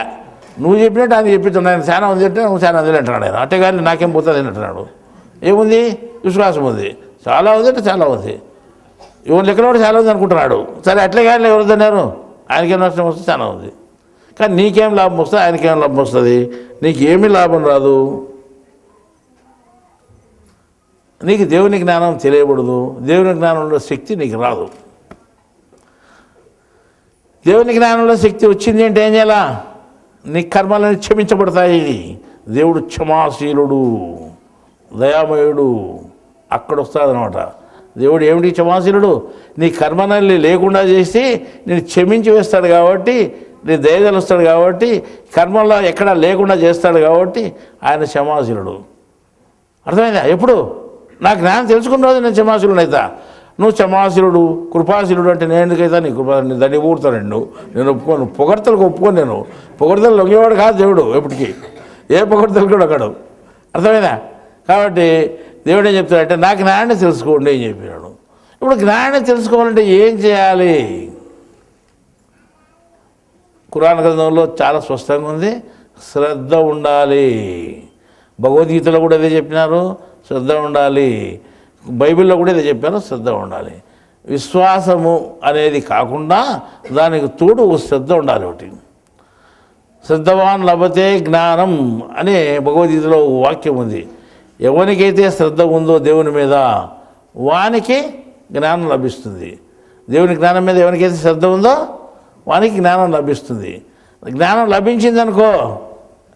నువ్వు చెప్పినట్టు ఆయన చెప్పించాడు. ఆయన చాలా ఉంది అంటే నువ్వు చాలా ఉంది అంటున్నాడు ఆయన. అట్టే కానీ నాకేం పోతుంది అని అంటున్నాడు. ఏముంది? విశ్వాసం ఉంది. చాలా ఉంది అంటే చాలా ఉంది. ఎవరు లెక్కలో కూడా చాలా ఉంది అనుకుంటున్నాడు. సరే అట్లే కానీ ఎవరు అన్నారు? ఆయనకేం నష్టం వస్తుంది? చాలా ఉంది. కానీ నీకేం లాభం వస్తుంది? ఆయనకేం లాభం వస్తుంది? నీకేమీ లాభం రాదు. నీకు దేవుని జ్ఞానం తెలియబడదు, దేవుని జ్ఞానంలో శక్తి నీకు రాదు. దేవుని జ్ఞానంలో శక్తి వచ్చింది అంటే ఏం చేయాలా? నీ కర్మలను క్షమించబడతాయి. దేవుడు క్షమాశీలుడు, దయామయుడు, అక్కడ వస్తాడనమాట. దేవుడు ఏమిటి క్షమాశీలుడు? నీ కర్మలని లేకుండా చేసి నేను క్షమించి వేస్తాడు కాబట్టి, నీ దయగలుస్తాడు కాబట్టి, కర్మల్లో ఎక్కడా లేకుండా చేస్తాడు కాబట్టి ఆయన క్షమాశీలుడు. అర్థమైందా? ఎప్పుడు నా జ్ఞానం తెలుసుకున్న రోజు నేను క్షమాశీలుడు అవుతా. నువ్వు క్షమాశీలుడు కృపాశీలుడు అంటే నేను ఎందుకైతా? నీ కృపా దాన్ని ఊరుతానండు. నేను ఒప్పుకోను, పొగడ్తలకు ఒప్పుకోను. నేను పొగడ్తలు లొంగేవాడు కాదు దేవుడు ఎప్పటికీ. ఏ పొగడ్తలు కూడా ఒకడు. అర్థమైందా? కాబట్టి దేవుడు ఏం చెప్తాడంటే నా జ్ఞానాన్ని తెలుసుకోండి అని చెప్పినాడు. ఇప్పుడు జ్ఞానాన్ని తెలుసుకోవాలంటే ఏం చేయాలి? ఖురాన్ గ్రంథంలో చాలా స్పష్టంగా ఉంది, శ్రద్ధ ఉండాలి. భగవద్గీతలో కూడా ఇదే చెప్పినారు, శ్రద్ధ ఉండాలి. బైబిల్లో కూడా ఇదే చెప్పారు, శ్రద్ధ ఉండాలి. విశ్వాసము అనేది కాకుండా దానికి తోడు శ్రద్ధ ఉండాలి. ఒకటి శ్రద్ధవాన్ లభతే జ్ఞానం అనే భగవద్గీతలో వాక్యం ఉంది. ఎవరికైతే శ్రద్ధ ఉందో దేవుని మీద వానికి జ్ఞానం లభిస్తుంది. దేవుని జ్ఞానం మీద ఎవరికైతే శ్రద్ధ ఉందో వానికి జ్ఞానం లభిస్తుంది. జ్ఞానం లభించిందనుకో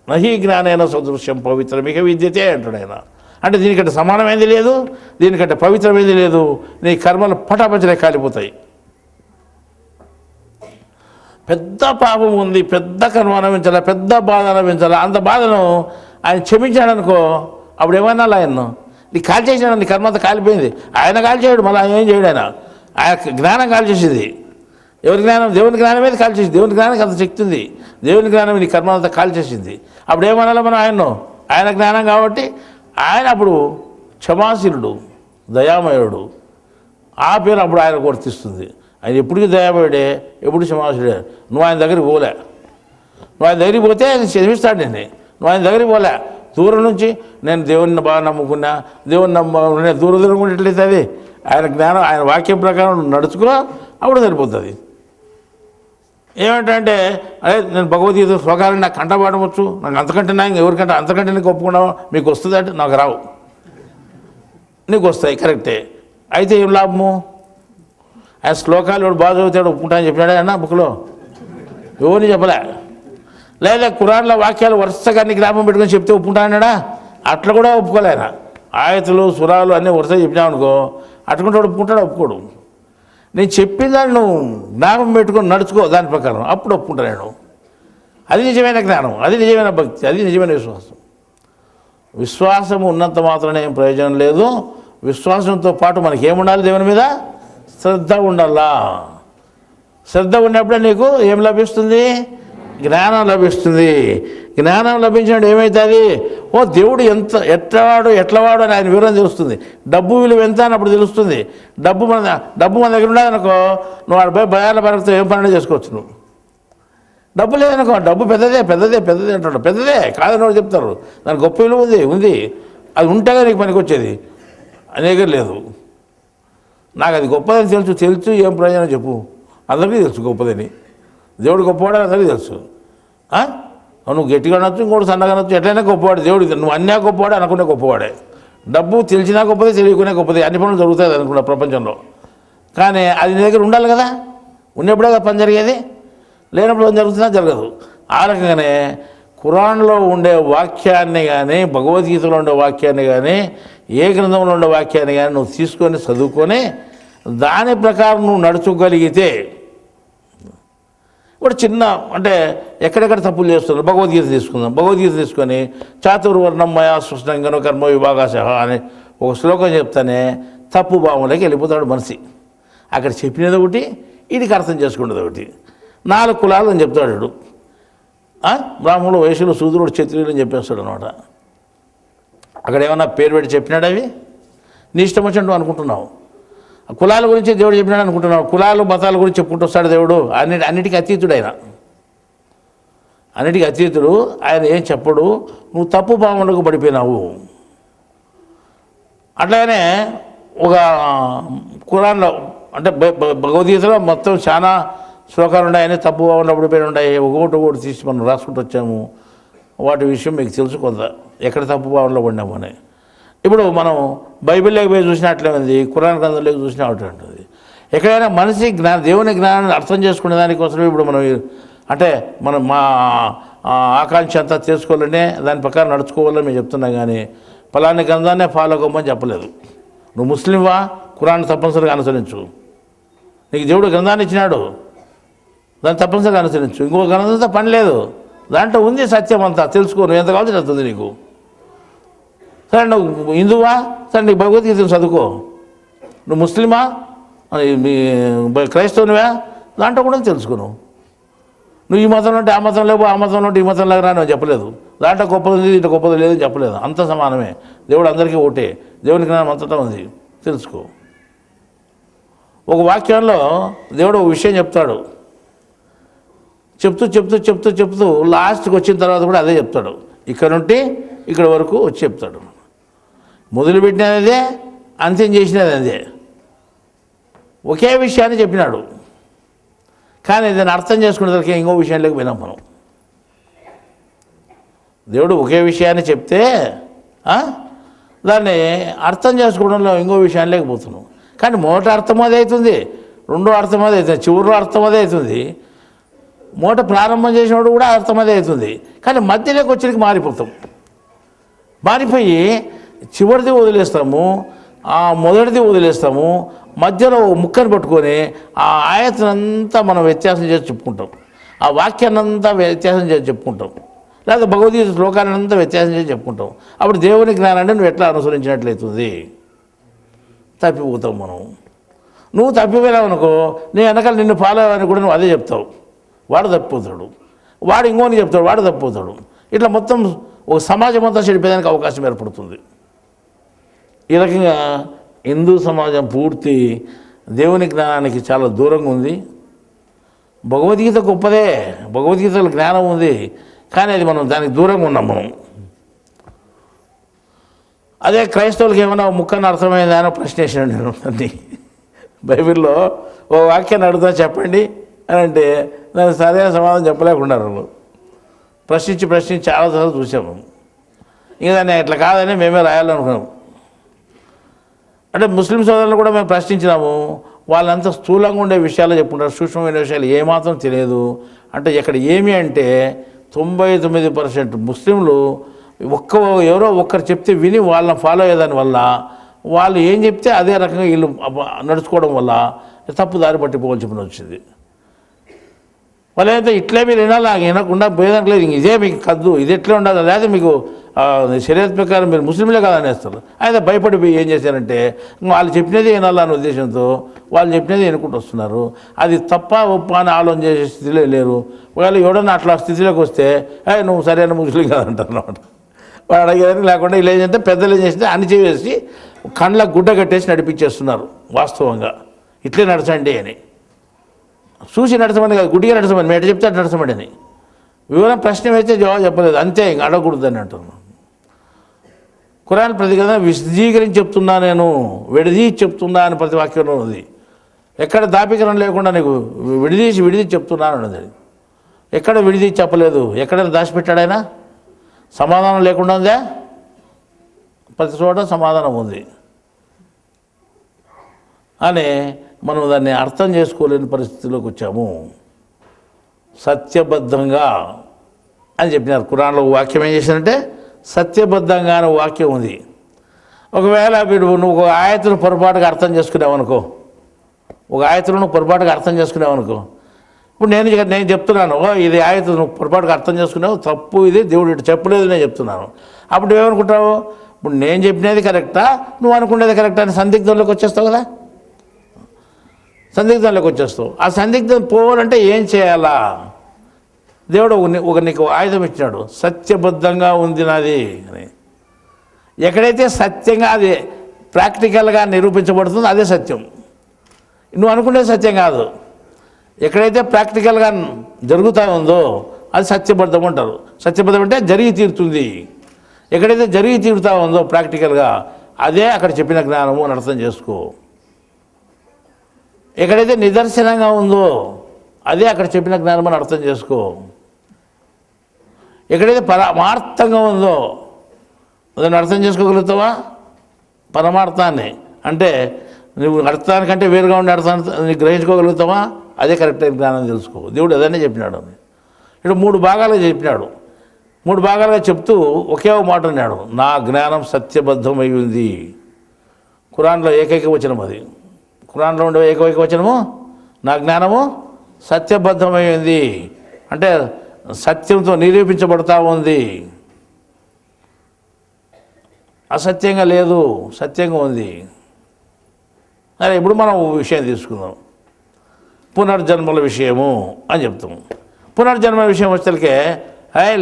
నహి జ్ఞానైన సదృశ్యం పవిత్రమిక విద్యతే అంటాడు ఆయన. అంటే దీనికంటే సమానమైంది లేదు, దీనికంటే పవిత్రమైంది లేదు. నీ కర్మలు పటాపంచలే కాలిపోతాయి. పెద్ద పాపం ఉంది, పెద్ద కర్మ అనుభవించాలా, పెద్ద బాధ అనుభవించాలా, అంత బాధను ఆయన క్షమించాడనుకో అప్పుడు ఏమన్నా ఆయన్ను నీ కాల్ చేసినాడు, నీ కర్మ అంతా కాలిపోయింది. ఆయన కాల్ చేయడు, మళ్ళీ ఆయన ఏం చేయడు. ఆయన జ్ఞానం కాల్ చేసేది. ఎవరి జ్ఞానం? దేవుని జ్ఞానం మీద కాల్ చేసింది. దేవుని జ్ఞానానికి అంత శక్తి ఉంది. దేవుని జ్ఞానం నీ కర్మ అంతా కాల్ చేసింది. అప్పుడు ఏమనాలి మనం ఆయన్ను? ఆయన జ్ఞానం కాబట్టి ఆయన అప్పుడు క్షమాశీలుడు, దయామయుడు, ఆ పేరు అప్పుడు ఆయన వర్తిస్తుంది. ఆయన ఎప్పటికీ దయామయుడే, ఎప్పుడు క్షమాశీలుడే. నువ్వు ఆయన దగ్గరికి పోలే, నువ్వు ఆయన దగ్గరికి పోతే ఆయన క్షమిస్తాడు. నువ్వు ఆయన దగ్గరికి పోలే, దూరం నుంచి నేను దేవుడిని బాగా నమ్ముకున్నా, దేవుని నేను దూరం ఎట్లయితే అది ఆయన జ్ఞానం, ఆయన వాక్యం ప్రకారం నడుచుకో, అప్పుడు సరిపోతుంది. ఏమంటే అదే నేను భగవద్గీత శ్లోకాలను నాకు కంటపాడవచ్చు, నాకు అంతకంటే నాకు ఎవరికంటే అంతకంటే నీకు ఒప్పుకున్నావు, మీకు వస్తుంది అంటే నాకు రావు, నీకు వస్తాయి కరెక్టే. అయితే ఏం లాభము? ఆయన శ్లోకాలు ఎవడు బాగా చదువుతాడు ఒప్పుకుంటా అని చెప్పినాడే అన్న బుక్లో, ఎవరిని చెప్పలే. లేదా ఖురాన్లో వాక్యాలు వరుసగా అన్ని జ్ఞాపకం పెట్టుకొని చెప్తే ఒప్పుకుంటా అన్నాడా? అట్లా కూడా ఒప్పుకోలే ఆయన. ఆయతులు సురాలు అన్నీ వరుసగా చెప్పినావు అనుకో, అట్టుకుంటాడు ఒప్పుకుంటాడు, ఒప్పుకోడు. నేను చెప్పిన దాన్ని నువ్వు జ్ఞాపకం పెట్టుకొని నడుచుకో, దాని ప్రకారం అప్పుడు ఒప్పుకుంటాను నేను. అది నిజమైన జ్ఞానం, అది నిజమైన భక్తి, అది నిజమైన విశ్వాసం. విశ్వాసం ఉన్నంత మాత్రమే ఏం ప్రయోజనం లేదు. విశ్వాసంతో పాటు మనకి ఏముండాలి? దేవుని మీద శ్రద్ధ ఉండాలా. శ్రద్ధ ఉన్నప్పుడే నీకు ఏం లభిస్తుంది? జ్ఞానం లభిస్తుంది. జ్ఞానం లభించినప్పుడు ఏమవుతుంది? ఓ దేవుడు ఎట్లవాడు అని ఆయన వివరం తెలుస్తుంది. డబ్బు విలువ ఎంత అని అప్పుడు తెలుస్తుంది. డబ్బు మన దగ్గర ఉండదనుకో, నువ్వు ఆడ పోయి భయాల పరగతో ఏం పని చేసుకోవచ్చు. నువ్వు డబ్బు లేదనుకో, డబ్బు పెద్దదే అంటాడు. పెద్దదే కాదని వాడు చెప్తారు, దానికి గొప్ప విలువ ఉంది. అది ఉంటేగా నీకు పనికి వచ్చేది, అనేక లేదు. నాకు అది గొప్పదని తెలుసు ఏం ప్రయోజనం చెప్పు? అందరికీ తెలుసు గొప్పదని. దేవుడు గొప్పవాడని అందరికీ తెలుసు. నువ్వు గట్టిగా అనొచ్చు, ఇంకోటి సన్నగా అనొచ్చు, ఎట్లయినా గొప్పవాడు దేవుడు. నువ్వు అన్నీ గొప్పవాడే అనుకునే గొప్పవాడే. డబ్బు తెలిసినా గొప్పదే, తెలియకునే గొప్పదే. అన్ని పనులు జరుగుతాయి అనుకున్నా ప్రపంచంలో. కానీ అది నీ దగ్గర ఉండాలి కదా. ఉన్నప్పుడే కదా పని జరిగేది, లేనప్పుడు పని జరుగుతుందా? జరగదు. ఆ రకంగానే ఖురాన్లో ఉండే వాక్యాన్ని కానీ, భగవద్గీతలో ఉండే వాక్యాన్ని కానీ, ఏ గ్రంథంలో ఉండే వాక్యాన్ని కానీ నువ్వు తీసుకొని చదువుకొని దాని ప్రకారం నువ్వు నడుచుకోగలిగితే, ఇప్పుడు చిన్న అంటే ఎక్కడెక్కడ తప్పులు చేస్తున్నారు భగవద్గీత తీసుకుందాం. భగవద్గీత తీసుకొని చాతుర్వర్ణం మయా సృష్టంగను కర్మ విభాగాశః అని ఒక శ్లోకం చెప్తానే తప్పు భావంలోకి వెళ్ళిపోతాడు మనిషి. అక్కడ చెప్పినది ఒకటి, వీడికి అర్థం చేసుకునేది ఒకటి. 4 కులాలు అని చెప్తాడు. బ్రాహ్మణులు, వైశ్యులు, శూద్రుడు, క్షత్రియులు అని చెప్పేస్తాడు అనమాట. అక్కడ ఏమన్నా పేరు పెట్టి చెప్పినాడు? అవి నీ ఇష్టం వచ్చినట్టు అనుకుంటున్నావు. కులాల గురించి దేవుడు చెప్పినాడు అనుకుంటున్నావు. కులాలు మతాల గురించి చెప్పుకుంటూ వస్తాడు దేవుడు. అన్నిటికీ అతీతుడు ఆయన, అన్నిటికీ అతీతుడు ఆయన. ఏం చెప్పడు, నువ్వు తప్పు భావనకు పడిపోయినావు. అట్లాగనే ఒక ఖురాన్లో అంటే భగవద్గీతలో మొత్తం చాలా శ్లోకాలు ఉన్నాయని తప్పు భావనలో పడిపోయి ఉన్నాయి. ఒకటి తీసి మనం రాసుకుంటూ వచ్చాము. వాటి విషయం మీకు తెలుసు కొంత, ఎక్కడ తప్పు భావనలో పడినాము అని. ఇప్పుడు మనం బైబిల్లోకి పోయి చూసినట్లే ఉంది, ఖురాన్ గ్రంథంలోకి చూసినా ఉంటుంది. ఎక్కడైనా మనిషి దేవుని జ్ఞానాన్ని అర్థం చేసుకునే దానికోసమే ఇప్పుడు మనం అంటే మనం మా ఆకాంక్ష అంతా తెలుసుకోవాలనే దాని ప్రకారం నడుచుకోవాలని మేము చెప్తున్నాం. కానీ ఫలాని గ్రంథాన్నే ఫాలో అవ్వమని చెప్పలేదు. నువ్వు ముస్లింవా, ఖురాన్ తప్పనిసరిగా అనుసరించు. నీకు దేవుడు గ్రంథాన్ని ఇచ్చినాడు, దాన్ని తప్పనిసరిగా అనుసరించు. ఇంకో గ్రంథంతో పని లేదు, దాంట్లో ఉంది సత్యం అంతా. తెలుసుకో, నువ్వు ఎంత కావాల్సి వస్తుంది నీకు. సరే నువ్వు హిందువా, సరే నీకు భగవద్గీత చదువుకో. నువ్వు ముస్లిమా, క్రైస్తవునివా, దాంట్లో కూడా తెలుసుకో. నువ్వు ఈ మతంలో ఉంటే ఆ మతం లేవు, ఆ మతంలో ఉంటే ఈ మతం లాగా అని చెప్పలేదు. దాంట్లో గొప్పది ఉంది, దీంట్లో గొప్పది లేదని చెప్పలేదు. అంత సమానమే. దేవుడు అందరికీ ఒకటే. దేవుని జ్ఞానం అంతటా ఉంది, తెలుసుకో. ఒక వాక్యంలో దేవుడు ఒక విషయం చెప్తాడు. చెప్తూ చెప్తూ చెప్తూ చెప్తూ లాస్ట్కి వచ్చిన తర్వాత కూడా అదే చెప్తాడు. ఇక్కడ నుండి ఇక్కడ వరకు వచ్చి చెప్తాడు. మొదలుపెట్టినది అదే, అంత్యం చేసినది అదే. ఒకే విషయాన్ని చెప్పినాడు. కానీ దాన్ని అర్థం చేసుకునేసరికి ఇంకో విషయంలోకి పోయినాం మనం. దేవుడు ఒకే విషయాన్ని చెప్తే దాన్ని అర్థం చేసుకోవడంలో ఇంకో విషయాన్ని లేకపోతున్నాం. కానీ మొదటి అర్థం అదే అవుతుంది, రెండో అర్థం అదే అవుతుంది, చివరిలో అర్థం అదే అవుతుంది, మూట ప్రారంభం చేసినప్పుడు కూడా అర్థం అదే అవుతుంది. కానీ మధ్యలోకి వచ్చేకి మారిపోతాం. మారిపోయి చివరిది వదిలేస్తాము, ఆ మొదటిది వదిలేస్తాము, మధ్యలో ముక్కను పట్టుకొని ఆ ఆయతనంతా మనం వ్యత్యాసం చేసి చెప్పుకుంటాం, ఆ వాక్యాన్నంతా వ్యత్యాసం చేసి చెప్పుకుంటాం, లేదా భగవద్గీత శ్లోకాన్నంతా వ్యత్యాసం చేసి చెప్పుకుంటాం. అప్పుడు దేవుని జ్ఞానాన్ని నువ్వు ఎట్లా అనుసరించినట్లయితుంది? తప్పిపోతావు మనం. నువ్వు తప్పిపోయావు అనుకో, నీ వెనకాల నిన్ను ఫాలో అవ్వని కూడా నువ్వు అదే చెప్తావు, వాడు తప్పిపోతాడు, వాడు ఇంకోని చెప్తాడు, వాడు తప్పిపోతాడు. ఇట్లా మొత్తం ఒక సమాజం అంతా చెడిపోయేదానికి అవకాశం ఏర్పడుతుంది. ఈ రకంగా హిందూ సమాజం పూర్తి దేవుని జ్ఞానానికి చాలా దూరంగా ఉంది. భగవద్గీత గొప్పదే, భగవద్గీతలో జ్ఞానం ఉంది, కానీ అది మనం దానికి దూరంగా ఉన్నాం మనం. అదే క్రైస్తవులకి ఏమైనా ముక్కని అర్థమైందా అని ప్రశ్న వేసాను నేను. అన్నీ బైబిల్లో ఓ వాక్యాన్ని అడుగుతా చెప్పండి అని అంటే దానికి సరైన సమాధానం చెప్పలేకున్నారు. ప్రశ్నించి చాలాసార్లు చూసాము. ఇంకా దాన్ని ఇట్లా కాదని మేమే రాయాలనుకున్నాం. అంటే ముస్లిం సోదరులు కూడా మేము ప్రశ్నించినాము. వాళ్ళంతా స్థూలంగా ఉండే విషయాలు చెప్పుకుంటారు, సూక్ష్మమైన విషయాలు ఏమాత్రం తెలియదు. అంటే ఇక్కడ ఏమి అంటే 99% ముస్లింలు ఎవరో ఒక్కరు చెప్తే విని వాళ్ళని ఫాలో అయ్యేదాని వల్ల, వాళ్ళు ఏం చెప్తే అదే రకంగా వీళ్ళు నడుచుకోవడం వల్ల తప్పు దారి పట్టిపోవాల్సి వచ్చింది. వాళ్ళు అయితే ఇట్లే మీరు వినాలి, వినకుండా పోయేదానికి లేదు, ఇదే మీకు కద్దు, ఇది ఎట్లే ఉండాలి, లేదా మీకు శరీరత ప్రకారం మీరు ముస్లింలే కాదనేస్తారు. అయితే భయపడిపోయి ఏం చేశారంటే వాళ్ళు చెప్పినది వినాలనే ఉద్దేశంతో వాళ్ళు చెప్పినది వినుకుంటూ వస్తున్నారు. అది తప్ప ఒప్ప అని ఆలోచన చేసే స్థితిలో లేరు. ఒకవేళ ఎవడన్నా అట్లా స్థితిలోకి వస్తే నువ్వు సరైన ముస్లిం కాదంటారు అన్నమాట. వాడు అడిగేదానికి లేకుండా ఇలా ఏంటంటే పెద్దలు ఏం చేస్తే అణిచివేసి కళ్ళకు గుడ్డ కట్టేసి నడిపించేస్తున్నారు. వాస్తవంగా ఇట్లే నడచండి అని, చూసి నడచమని కాదు, గుడ్డిగా నడచమని, మేట చెప్తే అటు నడచమని అని. వివరం ప్రశ్న వేస్తే జవాబు చెప్పలేదు, అంతే, ఇంక అడగకూడదని అంటున్నాను. ఖురాన్ ప్రతి కదా విశదీకరించి చెప్తున్నా, నేను విడదీసి చెప్తున్నా అని ప్రతి వాక్యంలో ఉంది. ఎక్కడ దాపికరం లేకుండా నీకు విడదీసి చెప్తున్నాను అన్నది. ఎక్కడ విడదీసి చెప్పలేదు, ఎక్కడ దాచిపెట్టాడైనా సమాధానం లేకుండా ఉందా? ప్రతి చోట సమాధానం ఉంది. అని మనం దాన్ని అర్థం చేసుకోలేని పరిస్థితిలోకి వచ్చాము. సత్యబద్ధంగా అని చెప్పినారు. ఖురాన్లో వాక్యం ఏం చేశారంటే సత్యబద్ధంగా అనే వాక్యం ఉంది. ఒకవేళ నువ్వు ఒక ఆయతను పొరపాటుగా అర్థం చేసుకున్నావనుకో, ఒక ఆయతను నువ్వు పొరపాటుగా అర్థం చేసుకున్నావనుకో, ఇప్పుడు నేను చెప్తున్నాను, ఇది ఆయత నువ్వు పొరపాటుగా అర్థం చేసుకున్నావు, తప్పు, ఇది దేవుడు ఇటు చెప్పలేదు నేను చెప్తున్నాను. అప్పుడు నువ్వేమనుకుంటావు? ఇప్పుడు నేను చెప్పినది కరెక్టా, నువ్వు అనుకునేది కరెక్టా అని సందిగ్ధంలోకి వచ్చేస్తావు కదా. సందిగ్ధంలోకి వచ్చేస్తావు. ఆ సందిగ్ధం పోవాలంటే ఏం చేయాలా? దేవుడు నీకు ఆయుధం ఇచ్చినాడు, సత్యబద్ధంగా ఉంది నాది అని. ఎక్కడైతే సత్యంగా అది ప్రాక్టికల్గా నిరూపించబడుతుందో అదే సత్యం. నువ్వు అనుకునేది సత్యం కాదు. ఎక్కడైతే ప్రాక్టికల్గా జరుగుతూ ఉందో అది సత్యబద్ధం అంటారు. సత్యబద్ధం అంటే జరిగి తీరుతుంది. ఎక్కడైతే జరిగి తీరుతూ ఉందో ప్రాక్టికల్గా అదే అక్కడ చెప్పిన జ్ఞానము అని అర్థం చేసుకో. ఎక్కడైతే నిదర్శనంగా ఉందో అదే అక్కడ చెప్పిన జ్ఞానం అని అర్థం చేసుకో. ఎక్కడైతే పరమార్థంగా ఉందో దాన్ని అర్థం చేసుకోగలుగుతావా? పరమార్థాన్ని అంటే నువ్వు అర్థానికంటే వేరుగా ఉండే అర్థాన్ని గ్రహించుకోగలుగుతావా? అదే కరెక్ట్ అయిన జ్ఞానం తెలుసుకో. దేవుడు అదనే చెప్పినాడు. ఇప్పుడు 3 భాగాలుగా చెప్పినాడు. 3 భాగాలుగా చెప్తూ ఒకే మాట అన్నాడు, నా జ్ఞానం సత్యబద్ధమై ఉంది. ఖురాన్లో ఏకైక వచనం అది. ఖురాన్లో ఉండే ఏకైక వచనము నా జ్ఞానము సత్యబద్ధమై ఉంది అంటే సత్యంతో నిరూపించబడతా ఉంది, అసత్యంగా లేదు, సత్యంగా ఉంది. అరే ఇప్పుడు మనం విషయం తీసుకుందాం, పునర్జన్మల విషయము అని చెప్తాము. పునర్జన్మ విషయం వచ్చేసరికి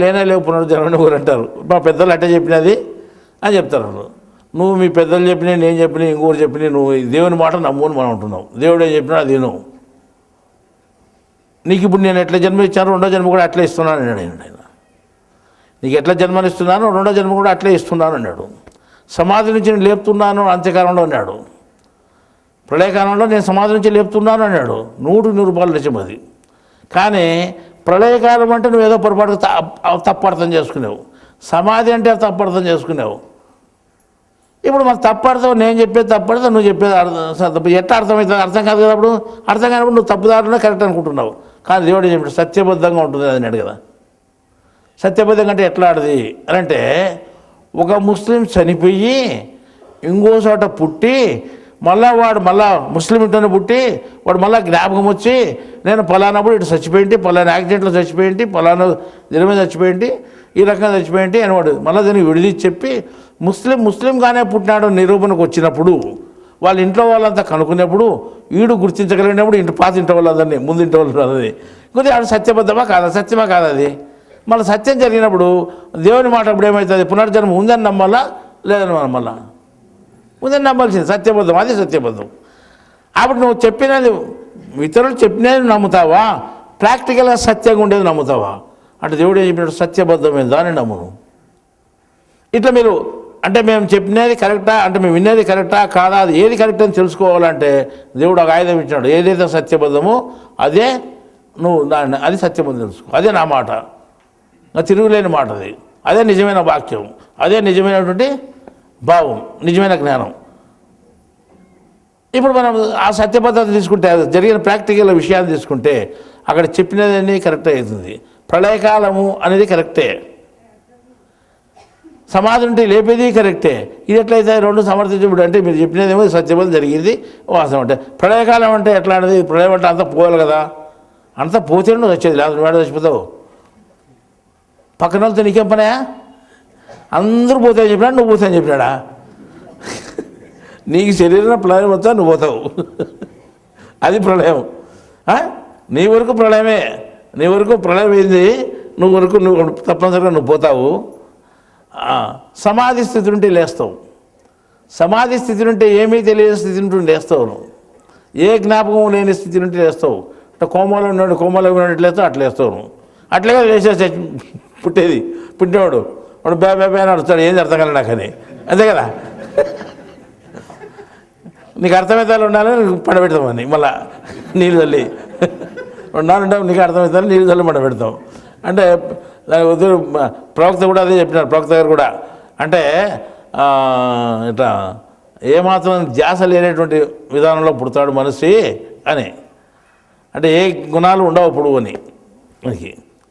లేనే లేవు పునర్జన్మని ఊరు అంటారు. మా పెద్దలు అట్టే చెప్పినది అని చెప్తారు. నువ్వు మీ పెద్దలు చెప్పినా నేను చెప్పినా ఇంకోరు చెప్పినా నువ్వు దేవుని మాట నమ్ముని మనం ఉంటున్నావు. దేవుడు ఏం చెప్పినా అది నువ్వు నీకు ఇప్పుడు నేను ఎట్లా జన్మ ఇచ్చాను రెండో జన్మ కూడా అట్లే ఇస్తున్నాను అన్నాడు ఆయన. నీకు ఎట్లా జన్మనిస్తున్నాను రెండో జన్మ కూడా అట్లే ఇస్తున్నాను అన్నాడు. సమాధి నుంచి నేను లేపుతున్నాను అంత్యకాలంలో అన్నాడు. ప్రళయకాలంలో నేను సమాధి నుంచి లేపుతున్నాను అన్నాడు. 100 నిజం అది. కానీ ప్రళయకాలం అంటే నువ్వు ఏదో పొరపాటు తప్పర్థం చేసుకునేవు. సమాధి అంటే తప్పర్థం చేసుకునేవు. ఇప్పుడు మరి తప్పర్థం నేను చెప్పేది తప్పర్థం నువ్వు చెప్పేది ఎట్లా అర్థమవుతుంది? అర్థం కాదు కదా. అప్పుడు అర్థం కానప్పుడు నువ్వు తప్పుదారులో కరెక్ట్ అనుకుంటున్నావు. కానీ దేవుడు చెప్పాడు సత్యబద్ధంగా ఉంటుంది అది అన్నాడు కదా. సత్యబద్ధంగా అంటే ఎట్లా ఆడది అని అంటే ఒక ముస్లిం చనిపోయి ఇంకో చోట పుట్టి వాడు ముస్లిం ఇంట్లోనే పుట్టి వాడు జ్ఞాపకం వచ్చి నేను పలానప్పుడు ఇటు చచ్చిపోయింటి, పలానా యాక్సిడెంట్లో చచ్చిపోయింటి, పలానా దీని మీద చచ్చిపోయింటి, ఈ రకంగా చచ్చిపోయింటి అని వాడు దీన్ని విడిది చెప్పి ముస్లింగానే పుట్టినాడు నిరూపణకు వచ్చినప్పుడు వాళ్ళ ఇంట్లో వాళ్ళంతా కనుక్కునేప్పుడు వీడు గుర్తించగలిగినప్పుడు పాత ఇంట్లో వాళ్ళందరినీ ముందు ఇంట్లో వాళ్ళని కొద్దిగా ఆడు సత్యబద్ధమా కాదా, సత్యమా కాదా అది. మళ్ళీ సత్యం జరిగినప్పుడు దేవుని మాట అప్పుడు ఏమవుతుంది? పునర్జన్మ ఉందని నమ్మాలా లేదని నమ్మాలా? ఉందని నమ్మాల్సింది. సత్యబద్ధం అది సత్యబద్ధం. అప్పుడు నువ్వు చెప్పినది ఇతరులు చెప్పినది నమ్ముతావా, ప్రాక్టికల్గా సత్యంగా ఉండేది నమ్ముతావా అంటే దేవుడు ఏం చెప్పినట్టు సత్యబద్ధమైన దాన్ని నమ్మును. ఇట్లా మీరు అంటే మేము చెప్పినది కరెక్టా అంటే మేము వినేది కరెక్టా కాదా అది ఏది కరెక్ట్ అని తెలుసుకోవాలంటే దేవుడు ఒక ఆయుధం ఇచ్చినాడు. ఏదైతే సత్యబద్ధమో అదే నువ్వు దాన్ని అది సత్యబద్ధం తెలుసుకో. అదే నా మాట, తిరుగులేని మాట అది. అదే నిజమైన వాక్యం, అదే నిజమైనటువంటి భావం, నిజమైన జ్ఞానం. ఇప్పుడు మనం ఆ సత్యబద్ధత తీసుకుంటే జరిగిన ప్రాక్టికల్ విషయాన్ని తీసుకుంటే అక్కడ చెప్పినది కరెక్టే అవుతుంది. ప్రళయకాలము అనేది కరెక్టే, సమాధి ఉంటే లేపేది కరెక్టే. ఇది ఎట్లయితే రెండు సమర్థించబడి అంటే మీరు చెప్పినదేమో సత్యబద్ధం జరిగింది వాస్తవం అంటే. ప్రళయకాలం అంటే ఎట్లా అనేది? ప్రళయం అంటే అంతా పోవాలి కదా, అంతా పోతే నువ్వు వచ్చేది లేదు, నువ్వు చచ్చిపోతావు. పక్కన వాళ్ళతో నీకేం పనాయా? అందరూ పోతాయని చెప్పినాడు, నువ్వు పోతాయని చెప్పినాడా? నీకు శరీరం ప్రళయం వస్తా నువ్వు పోతావు, అది ప్రళయం. నీ వరకు ప్రళయమే, నీ వరకు ప్రళయం ఏంది, నువ్వు తప్పనిసరిగా నువ్వు పోతావు. సమాధి స్థితి నుండి లేస్తావు. సమాధి స్థితి నుండి ఏమీ తెలియని స్థితి నుండి లేస్తావు. నువ్వు ఏ జ్ఞాపకం లేని స్థితి నుండి లేస్తావు. అంటే కోమాలో ఉన్నట్టు లేస్తావు, అట్లా లేస్తావు. నువ్వు అట్లాగే లేచేస్తే పుట్టేది పుట్టినవాడు వాడు బే అని అడుగుతాడు, ఏంది అర్థం కాలే నాకని, అంతే కదా. నీకు అర్థమవుతాలు ఉండాలని పడబెడతామని మళ్ళా నీళ్ళు చల్లి ఉండాలంటే నీకు అర్థమవుతాను నీళ్ళు చల్లి పడబెడతాం. అంటే దాని ఉద్యోగ ప్రవక్త కూడా అదే చెప్పినారు. ప్రవక్త గారు కూడా అంటే ఇట్లా ఏమాత్రం ధ్యాస లేనటువంటి విధానంలో పుడతాడు మనిషి అని. అంటే ఏ గుణాలు ఉండవు అప్పుడు అని, మనకి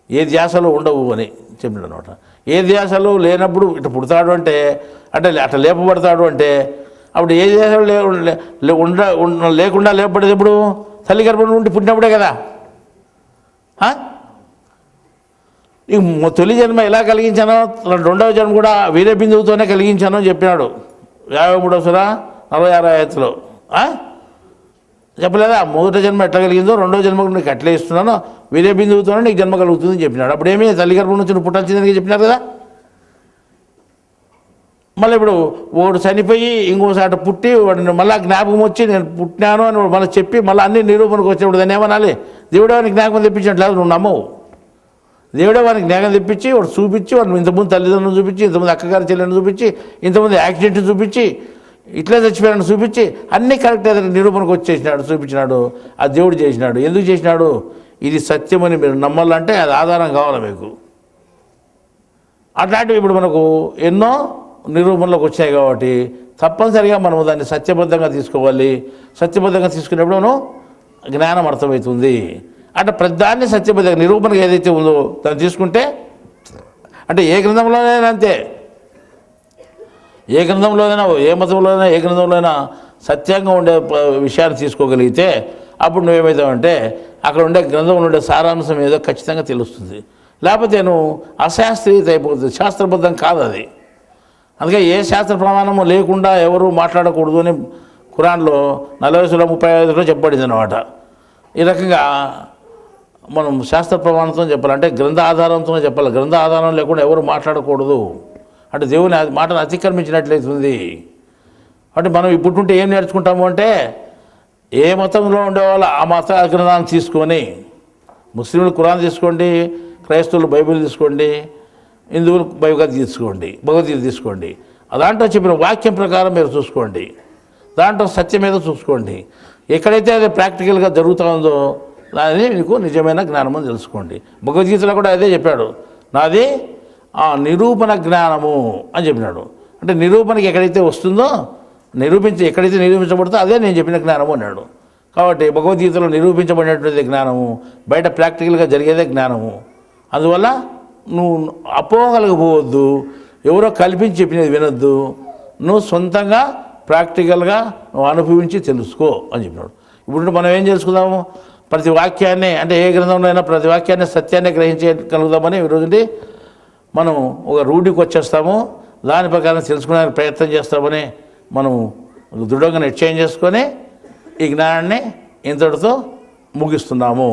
ఏ ధ్యాసలు ఉండవు అని చెప్పినాడు అనమాట. ఏ ధ్యాసలు లేనప్పుడు ఇట్లా పుడతాడు అంటే అట్లా లేపబడతాడు అంటే అప్పుడు ఏ ధ్యాసలు లేకుండా లేపబడేది ఎప్పుడు? తల్లి గర్భం నుండి పుట్టినప్పుడే కదా. నీకు తొలి జన్మ ఎలా కలిగించానో రెండవ జన్మ కూడా వీరే బిందువుతోనే కలిగించాను అని చెప్పినాడు 53వ సూర 46వ ఆయతులో. చెప్పలేదా? మొదటి జన్మ ఎట్లా కలిగిందో రెండో జన్మకు నీకు అట్లే ఇస్తున్నాను, వీరే బిందువుతోనే నీకు జన్మ కలుగుతుందని చెప్పినాడు. అప్పుడేమీ తల్లి గర్భం నుంచి నువ్వు పుట్టాల్సిందని చెప్పినారు కదా. మళ్ళీ ఇప్పుడు వాడు చనిపోయి ఇంకోసారి పుట్టి వాడిని మళ్ళీ జ్ఞాపకం వచ్చి నేను పుట్టినాను అని మళ్ళీ చెప్పి మళ్ళీ అన్ని నిరూపణకు వచ్చినప్పుడు దాన్ని ఏమనాలి? దేవుడే వాడిని జ్ఞాపకం తెప్పించినట్లేదు, నువ్వు నమ్మవు. దేవుడే వాడికి జ్ఞాపకం తెప్పించి వాడు చూపించి వాడు ఇంతకుముందు తల్లిదండ్రులను చూపించి, ఇంతకుముందు అక్కగారి చెల్లెలను చూపించి, ఇంతకుముందు యాక్సిడెంట్ చూపించి, ఇట్లే చచ్చిపోయాడని చూపించి అన్నీ కరెక్ట్ ఏదైనా నిరూపణకు వచ్చేసినాడు, చూపించినాడు. ఆ దేవుడు చేసినాడు. ఎందుకు చేసినాడు? ఇది సత్యమని మీరు నమ్మాలంటే అది ఆధారం కావాలి మీకు. అట్లాంటివి ఇప్పుడు మనకు ఎన్నో నిరూపణలోకి వచ్చాయి కాబట్టి తప్పనిసరిగా మనము దాన్ని సత్యబద్ధంగా తీసుకోవాలి. సత్యబద్ధంగా తీసుకునేప్పుడు మనం జ్ఞానం అర్థమవుతుంది. అంటే ప్రతిదాన్ని సత్యబద్ధంగా నిరూపణగా ఏదైతే ఉందో దాన్ని తీసుకుంటే అంటే ఏ గ్రంథంలోనైనా అంతే, ఏ గ్రంథంలోనైనా ఏ మతంలోనైనా ఏ గ్రంథంలోనైనా సత్యంగా ఉండే విషయాన్ని తీసుకోగలిగితే అప్పుడు నువ్వేమవుతావంటే అక్కడ ఉండే గ్రంథంలో ఉండే సారాంశం ఏదో ఖచ్చితంగా తెలుస్తుంది. లేకపోతే నువ్వు అశాస్త్రీయత అయిపోతుంది, శాస్త్రబద్ధం కాదు అది. అందుకే ఏ శాస్త్ర ప్రమాణము లేకుండా ఎవరు మాట్లాడకూడదు అని ఖురాన్లో 40 సూర 35లో చెప్పబడింది అన్నమాట. ఈ రకంగా మనం శాస్త్ర ప్రమాణంతో చెప్పాలి, అంటే గ్రంథ ఆధారంతో చెప్పాలి. గ్రంథ ఆధారం లేకుండా ఎవరు మాట్లాడకూడదు, అంటే దేవుని మాటను అతిక్రమించినట్లయితుంది. అంటే మనం ఇప్పుడు ఉంటే ఏం నేర్చుకుంటాము అంటే, ఏ మతంలో ఉండేవాళ్ళు ఆ మత గ్రంథాన్ని తీసుకొని, ముస్లింలు ఖురాన్ తీసుకోండి, క్రైస్తవులు బైబిల్ తీసుకోండి, హిందువులు భగవద్గీత తీసుకోండి. దాంట్లో చెప్పిన వాక్యం ప్రకారం మీరు చూసుకోండి, దాంట్లో సత్యం ఏదో చూసుకోండి. ఎక్కడైతే అది ప్రాక్టికల్గా జరుగుతుందో దాని మీకు నిజమైన జ్ఞానము అని తెలుసుకోండి. భగవద్గీతలో కూడా అదే చెప్పాడు, నాది నిరూపణ జ్ఞానము అని చెప్పినాడు. అంటే నిరూపణకి ఎక్కడైతే వస్తుందో, ఎక్కడైతే నిరూపించబడుతుందో అదే నేను చెప్పిన జ్ఞానము అన్నాడు. కాబట్టి భగవద్గీతలో నిరూపించబడినటువంటి జ్ఞానము, బయట ప్రాక్టికల్గా జరిగేదే జ్ఞానము. అందువల్ల నువ్వు అపోహలకు పోవద్దు, ఎవరో కల్పించి చెప్పినది వినొద్దు, నువ్వు సొంతంగా ప్రాక్టికల్గా నువ్వు అనుభవించి తెలుసుకో అని చెప్పినాడు. ఇప్పుడు మనం ఏం తెలుసుకుందాము, ప్రతి వాక్యాన్ని, అంటే ఏ గ్రంథంలో అయినా ప్రతి వాక్యాన్ని సత్యాన్ని గ్రహించగలుగుదామని ఈరోజు మనం ఒక రూఢికి వచ్చేస్తాము. దాని ప్రకారం తెలుసుకోవడానికి ప్రయత్నం చేస్తామని మనం దృఢంగా నిశ్చయం చేసుకొని ఈ జ్ఞానాన్ని ఇంతటితో ముగిస్తున్నాము.